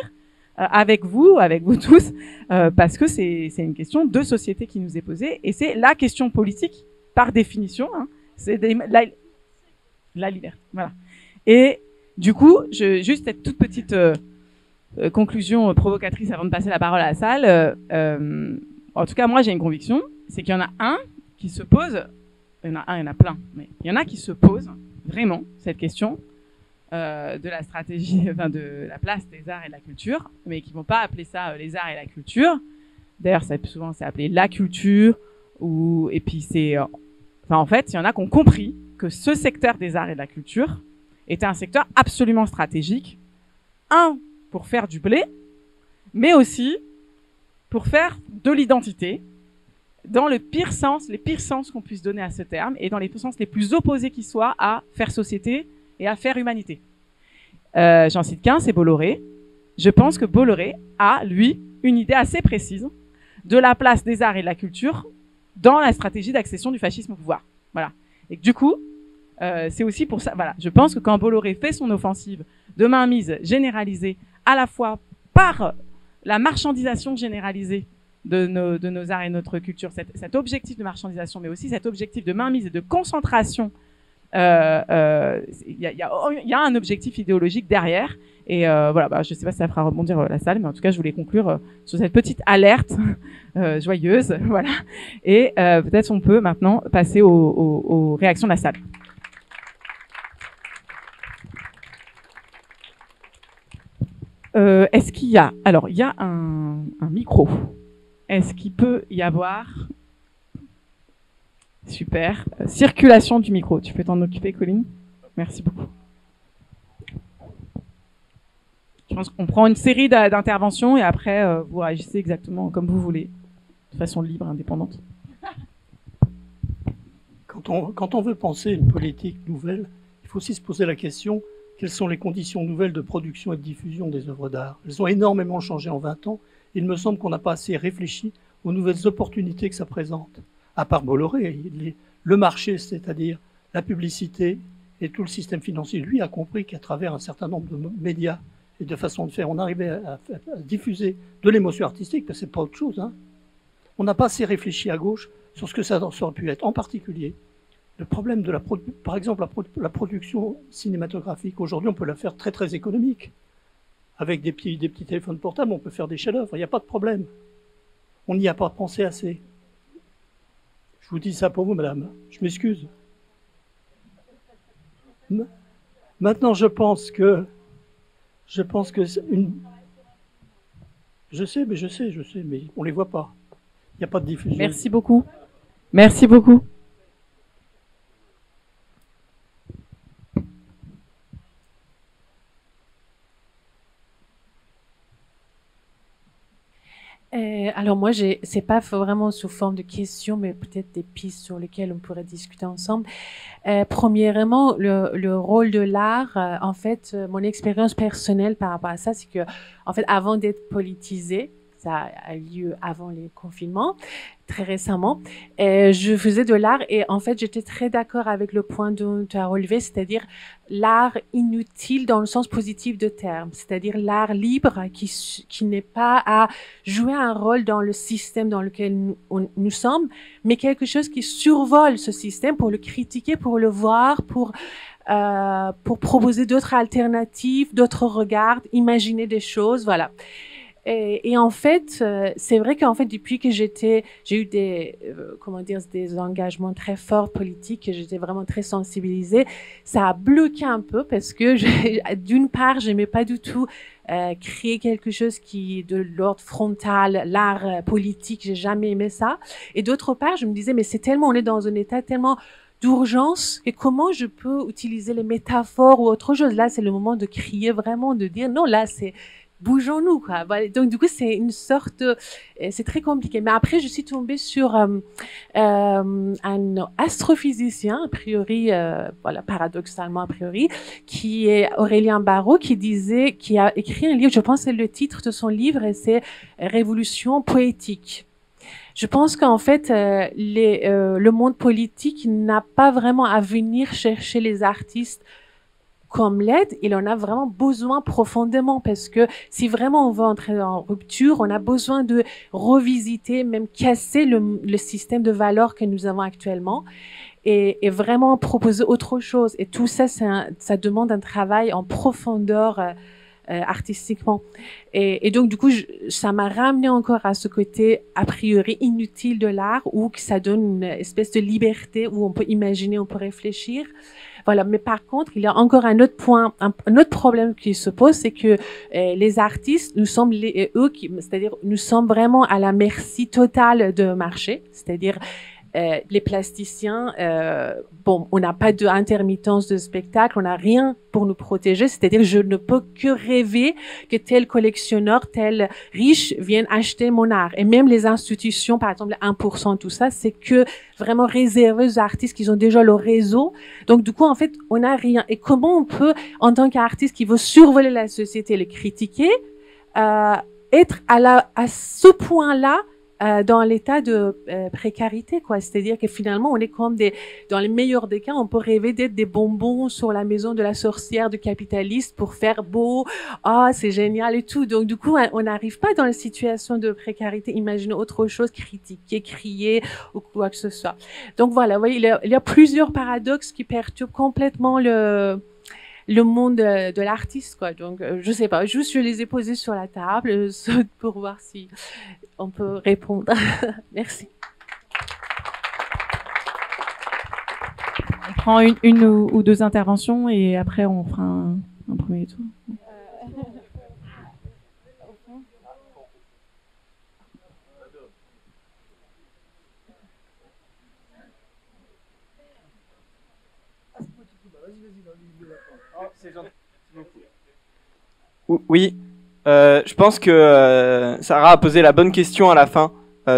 avec vous tous, parce que c'est une question de société qui nous est posée, et c'est la question politique par définition, hein, c'est la liberté, voilà. Et du coup, juste cette toute petite conclusion provocatrice avant de passer la parole à la salle. En tout cas, moi, j'ai une conviction, c'est qu'il y en a un qui se pose, il y en a plein, mais il y en a qui se posent vraiment cette question de la stratégie, enfin de la place des arts et de la culture, mais qui vont pas appeler ça les arts et la culture. D'ailleurs, souvent c'est appelé la culture, et puis en fait, il y en a qui ont compris que ce secteur des arts et de la culture était un secteur absolument stratégique, pour faire du blé, mais aussi pour faire de l'identité, dans les pires sens qu'on puisse donner à ce terme, et dans les sens les plus opposés qui soient à faire société et à faire humanité. J'en cite qu'un, c'est Bolloré. Je pense que Bolloré a, lui, une idée assez précise de la place des arts et de la culture dans la stratégie d'accession du fascisme au pouvoir. Voilà. Et du coup, c'est aussi pour ça, voilà. Je pense que quand Bolloré fait son offensive de mainmise généralisée, à la fois par la marchandisation généralisée de nos arts et notre culture, cet objectif de marchandisation, mais aussi cet objectif de mainmise et de concentration, il y a un objectif idéologique derrière. Et voilà, je ne sais pas si ça fera rebondir la salle, mais en tout cas, je voulais conclure sur cette petite alerte joyeuse, voilà. Et peut-être on peut maintenant passer aux réactions de la salle. Est-ce qu'il y a... Alors, il y a un micro. Est-ce qu'il peut y avoir... Super. Circulation du micro. Tu peux t'en occuper, Colline? Merci beaucoup. Je pense qu'on prend une série d'interventions et après, vous réagissez exactement comme vous voulez, de façon libre, indépendante. Quand on veut penser une politique nouvelle, il faut aussi se poser la question: quelles sont les conditions nouvelles de production et de diffusion des œuvres d'art? Elles ont énormément changé en 20 ans. Il me semble qu'on n'a pas assez réfléchi aux nouvelles opportunités que ça présente. À part Bolloré, le marché, c'est-à-dire la publicité et tout le système financier, lui a compris qu'à travers un certain nombre de médias et de façons de faire, on arrivait à diffuser de l'émotion artistique, parce que c'est pas autre chose, hein. On n'a pas assez réfléchi à gauche sur ce que ça aurait pu être. En particulier, le problème de par exemple, la production cinématographique. Aujourd'hui, on peut la faire très très économique. Avec des petits téléphones portables, on peut faire des chefs-d'œuvre. Il n'y a pas de problème. On n'y a pas pensé assez. Je vous dis ça pour vous, madame. Je m'excuse. Maintenant, je pense que je sais, mais on les voit pas. Il n'y a pas de diffusion. Merci beaucoup. Merci beaucoup. Alors moi, c'est pas vraiment sous forme de questions, mais peut-être des pistes sur lesquelles on pourrait discuter ensemble. Premièrement, le rôle de l'art, en fait, mon expérience personnelle par rapport à ça, c'est que, en fait, avant d'être politisé, ça a eu lieu avant les confinements, très récemment. Je faisais de l'art et en fait, j'étais très d'accord avec le point dont tu as relevé, c'est-à-dire l'art inutile dans le sens positif de terme, c'est-à-dire l'art libre qui n'est pas à jouer un rôle dans le système dans lequel nous sommes, mais quelque chose qui survole ce système pour le critiquer, pour le voir, pour proposer d'autres alternatives, d'autres regards, imaginer des choses, voilà. Et en fait, c'est vrai qu'en fait, depuis que j'ai eu des engagements très forts politiques, et j'étais vraiment très sensibilisée, ça a bloqué un peu parce que d'une part, j'aimais pas du tout créer quelque chose qui est de l'ordre frontal, l'art politique, j'ai jamais aimé ça. Et d'autre part, je me disais, mais on est dans un état tellement d'urgence et comment je peux utiliser les métaphores ou autre chose. Là, c'est le moment de crier vraiment, de dire non, là, bougeons-nous, quoi. Donc, du coup, c'est une sorte c'est très compliqué. Mais après, je suis tombée sur un astrophysicien, a priori, paradoxalement, a priori, qui est Aurélien Barraud, qui a écrit un livre, je pense que le titre de son livre, et c'est Révolution poétique. Je pense qu'en fait, le monde politique n'a pas vraiment à venir chercher les artistes comme l'aide, il en a vraiment besoin profondément parce que si vraiment on veut entrer en rupture, on a besoin de revisiter, même casser le système de valeurs que nous avons actuellement et vraiment proposer autre chose. Et tout ça, ça demande un travail en profondeur artistiquement. Et donc, du coup, ça m'a ramené encore à ce côté, a priori, inutile de l'art où ça donne une espèce de liberté où on peut imaginer, on peut réfléchir. Voilà. Mais par contre, il y a encore un autre point, un autre problème qui se pose, c'est que les artistes, nous sommes c'est-à-dire, nous sommes vraiment à la merci totale de marché, c'est-à-dire, les plasticiens, on n'a pas d'intermittence de spectacle, on n'a rien pour nous protéger, c'est-à-dire je ne peux que rêver que tel collectionneur, tel riche vienne acheter mon art. Et même les institutions, par exemple, 1%, tout ça, c'est que vraiment réservé aux artistes qui ont déjà le réseau. Donc, du coup, en fait, on n'a rien. Et comment on peut, en tant qu'artiste qui veut survoler la société, le critiquer, être à ce point-là, dans l'état de précarité, quoi. C'est-à-dire que finalement, on est comme dans les meilleurs des cas, on peut rêver d'être des bonbons sur la maison de la sorcière du capitaliste pour faire beau, c'est génial et tout. Donc, du coup, on n'arrive pas dans la situation de précarité, imaginer autre chose, critiquer, crier ou quoi que ce soit. Donc, voilà, vous voyez, il y a plusieurs paradoxes qui perturbent complètement le monde de l'artiste, quoi. Donc, je sais pas, juste je les ai posés sur la table pour voir si on peut répondre. Merci. On prend une ou deux interventions et après on fera un premier tour. Oui, je pense que Sarah a posé la bonne question à la fin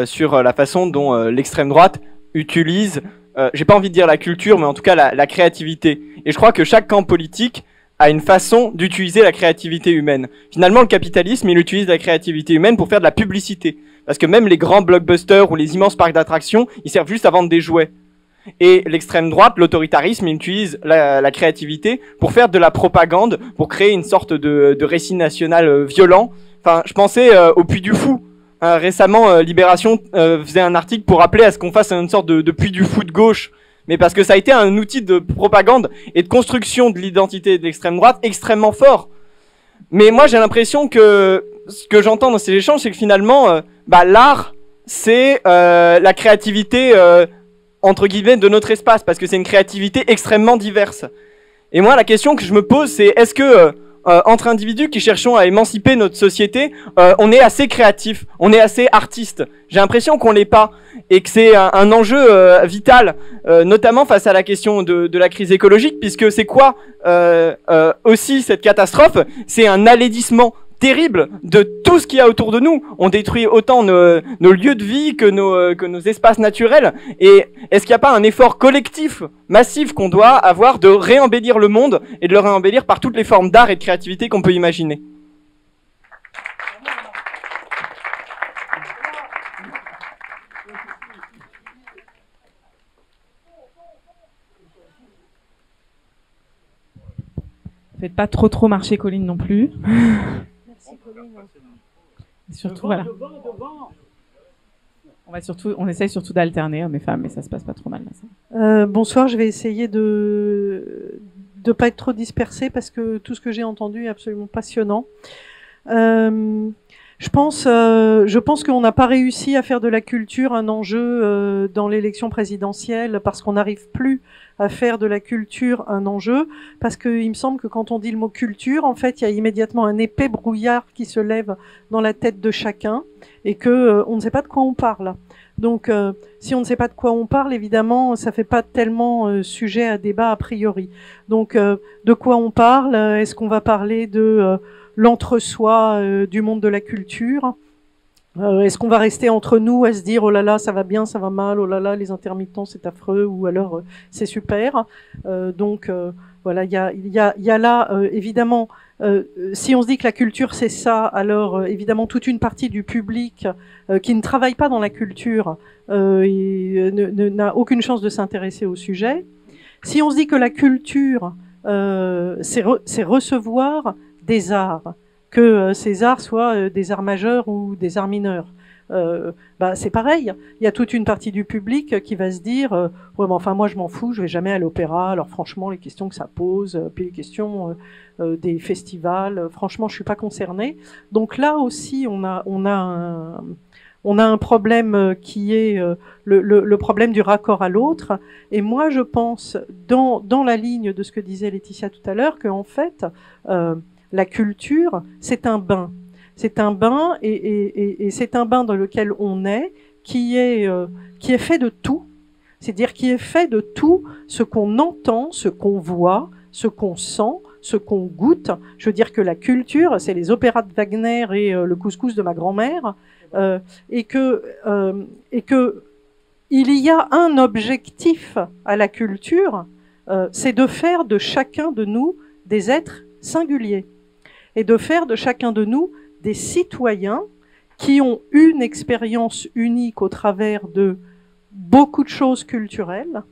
sur la façon dont l'extrême droite utilise, j'ai pas envie de dire la culture, mais en tout cas la créativité. Et je crois que chaque camp politique a une façon d'utiliser la créativité humaine. Finalement, le capitalisme, il utilise la créativité humaine pour faire de la publicité. Parce que même les grands blockbusters ou les immenses parcs d'attractions, ils servent juste à vendre des jouets. Et l'extrême droite, l'autoritarisme, il utilise la créativité pour faire de la propagande, pour créer une sorte de récit national violent. Enfin, je pensais au Puy du Fou. Récemment, Libération faisait un article pour appeler à ce qu'on fasse une sorte de Puy du Fou de gauche. Mais parce que ça a été un outil de propagande et de construction de l'identité de l'extrême droite extrêmement fort. Mais moi, j'ai l'impression que ce que j'entends dans ces échanges, c'est que finalement, l'art, c'est la créativité entre guillemets de notre espace, parce que c'est une créativité extrêmement diverse. Et moi, la question que je me pose, c'est est-ce que entre individus qui cherchons à émanciper notre société, on est assez créatif, on est assez artiste. J'ai l'impression qu'on l'est pas, et que c'est un enjeu vital, notamment face à la question de la crise écologique, puisque c'est quoi aussi cette catastrophe? C'est un alédissement terrible de tout ce qu'il y a autour de nous. On détruit autant nos lieux de vie que nos espaces naturels. Et est-ce qu'il n'y a pas un effort collectif, massif qu'on doit avoir de réembellir le monde et de le réembellir par toutes les formes d'art et de créativité qu'on peut imaginer? Faites pas trop marcher Colline non plus. Merci Colline. Surtout, voilà. On essaye surtout d'alterner hommes et femmes, mais ça se passe pas trop mal là. Ça. Bonsoir, je vais essayer de pas être trop dispersée parce que tout ce que j'ai entendu est absolument passionnant. Je pense qu'on n'a pas réussi à faire de la culture un enjeu dans l'élection présidentielle parce qu'on n'arrive plus à faire de la culture un enjeu, parce qu'il me semble que quand on dit le mot culture, en fait, il y a immédiatement un épais brouillard qui se lève dans la tête de chacun et que on ne sait pas de quoi on parle. Donc, si on ne sait pas de quoi on parle, évidemment, ça fait pas tellement sujet à débat a priori. Donc, de quoi on parle? Est-ce qu'on va parler de l'entre-soi du monde de la culture? Est-ce qu'on va rester entre nous à se dire oh là là ça va bien, ça va mal, oh là là les intermittents c'est affreux, ou alors c'est super. Donc voilà, il y a là évidemment si on se dit que la culture c'est ça, alors évidemment toute une partie du public qui ne travaille pas dans la culture n'a aucune chance de s'intéresser au sujet. Si on se dit que la culture c'est recevoir des arts, que ces arts soient des arts majeurs ou des arts mineurs. C'est pareil. Il y a toute une partie du public qui va se dire ouais, mais enfin moi je m'en fous, je vais jamais à l'opéra. Alors franchement les questions que ça pose, puis les questions des festivals, franchement je suis pas concernée. Donc là aussi on a un problème qui est le problème du raccord à l'autre. Et moi je pense dans la ligne de ce que disait Laetitia tout à l'heure qu'en fait la culture, c'est un bain. C'est un bain et c'est un bain dans lequel on est, qui est fait de tout. C'est-à-dire qui est fait de tout ce qu'on entend, ce qu'on voit, ce qu'on sent, ce qu'on goûte. Je veux dire que la culture, c'est les opéras de Wagner et le couscous de ma grand-mère, et que il y a un objectif à la culture, c'est de faire de chacun de nous des êtres singuliers. Et de faire de chacun de nous des citoyens qui ont une expérience unique au travers de beaucoup de choses culturelles,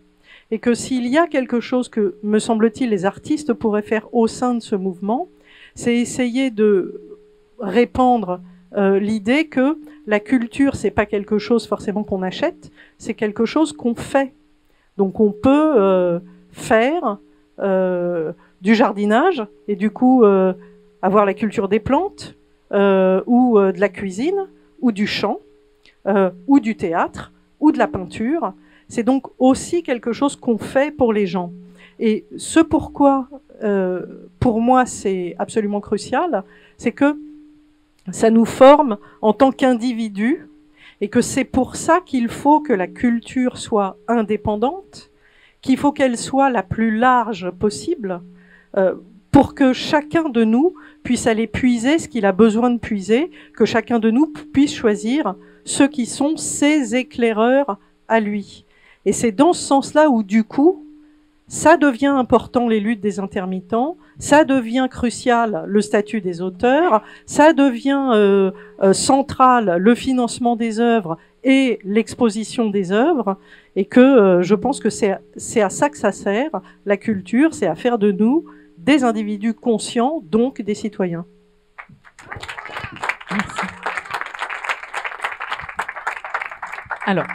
et que s'il y a quelque chose que, me semble-t-il, les artistes pourraient faire au sein de ce mouvement, c'est essayer de répandre l'idée que la culture, c'est pas quelque chose forcément qu'on achète, c'est quelque chose qu'on fait. Donc on peut faire du jardinage, et du coup avoir la culture des plantes, ou de la cuisine, ou du chant, ou du théâtre, ou de la peinture. C'est donc aussi quelque chose qu'on fait pour les gens. Et ce pourquoi, pour moi, c'est absolument crucial, c'est que ça nous forme en tant qu'individus, et que c'est pour ça qu'il faut que la culture soit indépendante, qu'il faut qu'elle soit la plus large possible, pour que chacun de nous puisse aller puiser ce qu'il a besoin de puiser, que chacun de nous puisse choisir ceux qui sont ses éclaireurs à lui. Et c'est dans ce sens-là où, du coup, ça devient important, les luttes des intermittents, ça devient crucial, le statut des auteurs, ça devient central, le financement des œuvres et l'exposition des œuvres, et que je pense que c'est à ça que ça sert, la culture, c'est à faire de nous des individus conscients, donc des citoyens. Merci. Alors.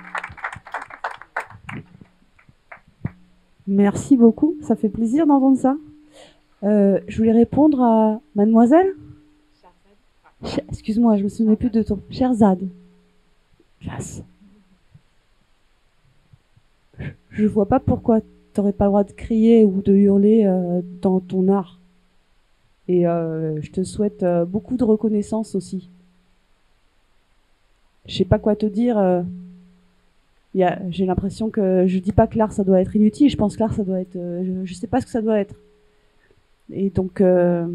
Merci beaucoup, ça fait plaisir d'entendre ça. Je voulais répondre à mademoiselle. Excuse-moi, je me souvenais plus de ton. Sherzad. Classe. Je vois pas pourquoi t'aurais pas le droit de crier ou de hurler dans ton art. Et je te souhaite beaucoup de reconnaissance aussi. Je sais pas quoi te dire. J'ai l'impression que je dis pas que l'art ça doit être inutile. Je pense que l'art ça doit être. Je sais pas ce que ça doit être. Et donc, en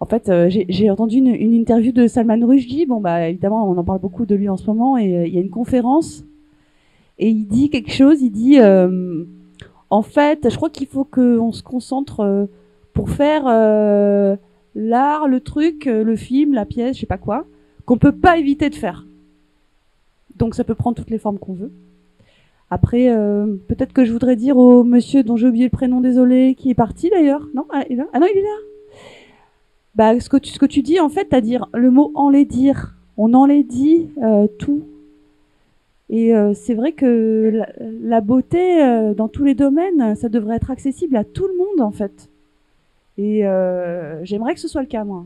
fait, j'ai entendu une interview de Salman Rushdie. Bon bah évidemment, on en parle beaucoup de lui en ce moment. Et il y a une conférence. Et il dit quelque chose, il dit en fait, je crois qu'il faut qu'on se concentre pour faire l'art, le truc, le film, la pièce, je sais pas quoi, qu'on peut pas éviter de faire. Donc ça peut prendre toutes les formes qu'on veut. Après, peut-être que je voudrais dire au monsieur dont j'ai oublié le prénom, désolé, qui est parti d'ailleurs. Non, il est là. Ah non, il est là. Bah, ce que tu dis, en fait, c'est-à-dire le mot enlaidir. On enlaidit tout. Et c'est vrai que la beauté, dans tous les domaines, ça devrait être accessible à tout le monde, en fait. Et j'aimerais que ce soit le cas, moi.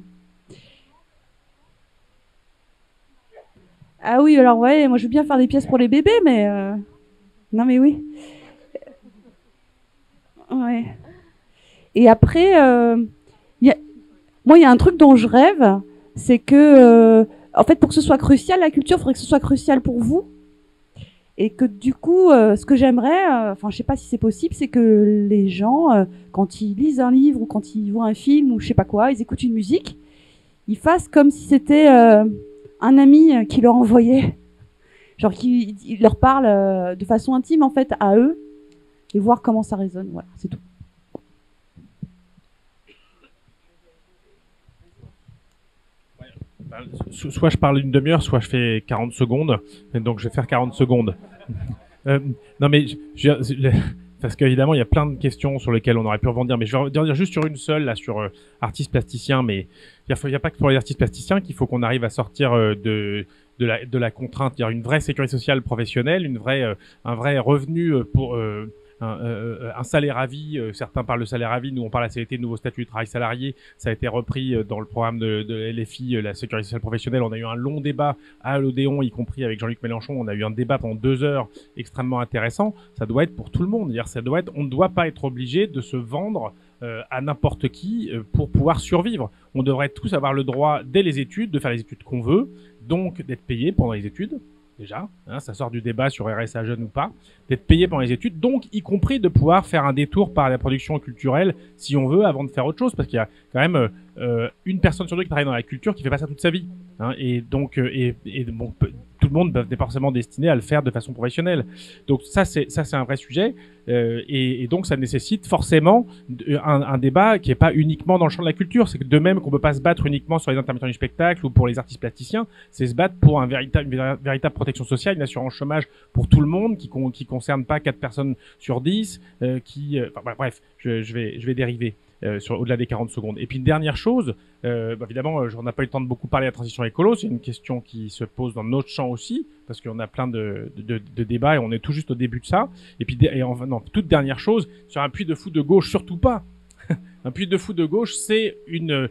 Ah oui, alors ouais, moi je veux bien faire des pièces pour les bébés, mais... Non mais oui. Ouais. Et après, moi il y a un truc dont je rêve, c'est que, en fait, pour que ce soit crucial, la culture, il faudrait que ce soit crucial pour vous. Et que du coup, ce que j'aimerais, enfin je sais pas si c'est possible, c'est que les gens, quand ils lisent un livre ou quand ils voient un film ou je sais pas quoi, ils écoutent une musique, ils fassent comme si c'était un ami qui leur envoyait. Genre qui leur parle de façon intime en fait à eux et voir comment ça résonne. Voilà, c'est tout. Soit je parle une demi-heure, soit je fais 40 secondes. Et donc je vais faire 40 secondes. Non mais parce qu'évidemment il y a plein de questions sur lesquelles on aurait pu rebondir, mais je vais dire juste sur une seule là sur artistes plasticiens. Mais il y a pas que pour les artistes plasticiens qu'il faut qu'on arrive à sortir de la contrainte, il y a une vraie sécurité sociale professionnelle, un vrai revenu pour un salaire à vie. Certains parlent de salaire à vie, nous on parle à la CGT de nouveau statut du travail salarié. Ça a été repris dans le programme de LFI, la sécurité sociale professionnelle. On a eu un long débat à l'Odéon, y compris avec Jean-Luc Mélenchon. On a eu un débat pendant 2 heures extrêmement intéressant. Ça doit être pour tout le monde. On ne doit pas être obligé de se vendre à n'importe qui pour pouvoir survivre. On devrait tous avoir le droit, dès les études, de faire les études qu'on veut, donc d'être payé pendant les études. Déjà, hein, ça sort du débat sur RSA jeune ou pas, d'être payé pendant les études, donc y compris de pouvoir faire un détour par la production culturelle si on veut avant de faire autre chose, parce qu'il y a quand même une personne sur deux qui travaille dans la culture qui fait pas ça toute sa vie, hein, et donc bon, tout le monde n'est pas forcément destiné à le faire de façon professionnelle. Donc ça c'est un vrai sujet, et donc ça nécessite forcément un débat qui est pas uniquement dans le champ de la culture. C'est que de même qu'on peut pas se battre uniquement sur les intermittents du spectacle ou pour les artistes plasticiens, c'est se battre pour une véritable protection sociale, une assurance chômage pour tout le monde qui concerne pas 4 personnes sur 10, enfin, bref, je vais dériver. Au-delà des 40 secondes. Et puis une dernière chose, évidemment, on n'a pas eu le temps de beaucoup parler de la transition écolo, c'est une question qui se pose dans notre champ aussi, parce qu'on a plein de débats et on est tout juste au début de ça. Et puis, toute dernière chose, sur un puits de fou de gauche, surtout pas. Un puits de fou de gauche, c'est une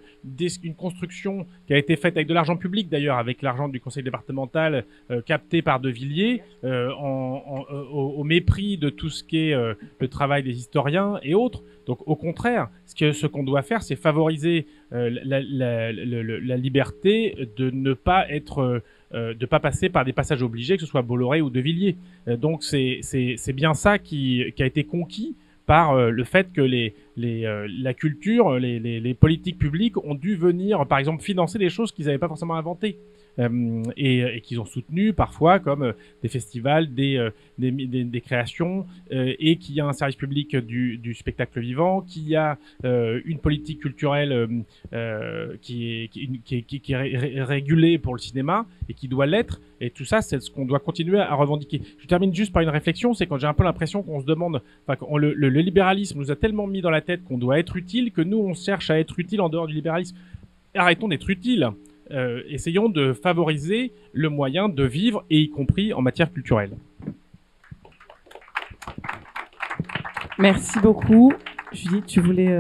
construction qui a été faite avec de l'argent public, d'ailleurs, avec l'argent du conseil départemental capté par De Villiers, au mépris de tout ce qui est le travail des historiens et autres. Donc, au contraire, ce qu'on doit faire, c'est favoriser la liberté de ne pas être de pas passer par des passages obligés, que ce soit Bolloré ou De Villiers. Donc, c'est bien ça qui a été conquis par le fait que la culture, les politiques publiques ont dû venir, par exemple, financer des choses qu'ils n'avaient pas forcément inventées. Et qu'ils ont soutenu parfois, comme des festivals, des créations, et qu'il y a un service public du spectacle vivant, qu'il y a une politique culturelle qui est régulée pour le cinéma et qui doit l'être. Et tout ça, c'est ce qu'on doit continuer à revendiquer. Je termine juste par une réflexion, c'est quand j'ai un peu l'impression qu'on se demande, le libéralisme nous a tellement mis dans la tête qu'on doit être utile, que nous, on cherche à être utile en dehors du libéralisme. Arrêtons d'être utile. Essayons de favoriser le moyen de vivre, et y compris en matière culturelle. Merci beaucoup. Judith, tu voulais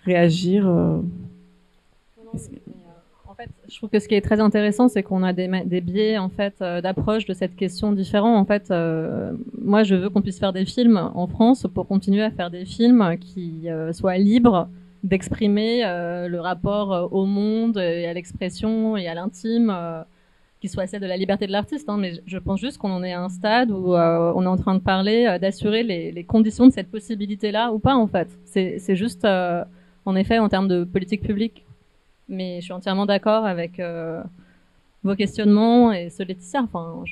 réagir En fait, je trouve que ce qui est très intéressant, c'est qu'on a des biais en fait d'approche de cette question différents. En fait, moi, je veux qu'on puisse faire des films en France pour continuer à faire des films qui soient libres d'exprimer le rapport au monde et à l'expression et à l'intime, qui soit celle de la liberté de l'artiste. Hein, mais je pense juste qu'on en est à un stade où on est en train de parler d'assurer les conditions de cette possibilité-là ou pas, en fait. C'est juste, en effet, en termes de politique publique. Mais je suis entièrement d'accord avec vos questionnements et ceux de Laetitia. Enfin,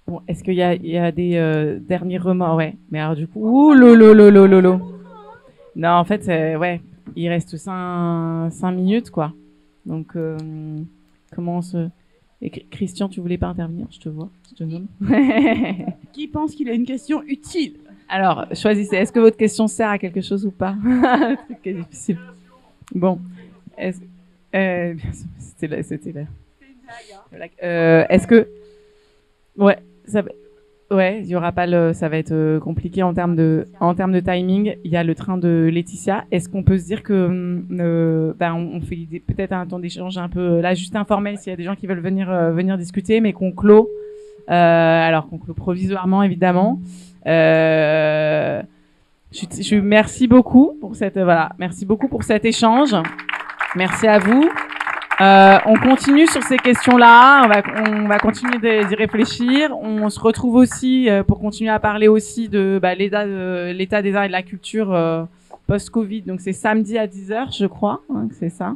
Bon, est-ce qu'il y a des derniers remords? Ouais. Mais alors du coup, ouh lolo. Non, en fait, ouais, il reste 5 minutes, quoi. Donc, comment on se... Et Christian, tu voulais pas intervenir? Je te vois, je te nomme. Qui pense qu'il a une question utile? Alors, choisissez. Est-ce que votre question sert à quelque chose ou pas? Un truc qui est difficile. Bon. C'était là. Est-ce que... Ouais, il y aura pas ça va être compliqué en termes de timing. Il y a le train de Laetitia. Est-ce qu'on peut se dire que on fait peut-être un temps d'échange un peu là, juste informel, s'il y a des gens qui veulent venir discuter, mais qu'on clôt. Qu'on clôt provisoirement, évidemment. Merci beaucoup pour merci beaucoup pour cet échange. Merci à vous. On continue sur ces questions-là. On va continuer d'y réfléchir. On se retrouve aussi pour continuer à parler aussi de l'état des arts et de la culture post-Covid. Donc c'est samedi à 10h, je crois, que c'est ça.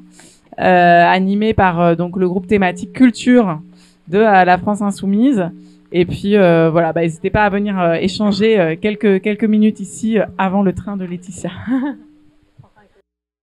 Animé par donc le groupe thématique culture de la France Insoumise. Et puis n'hésitez pas à venir échanger quelques minutes ici avant le train de Laetitia.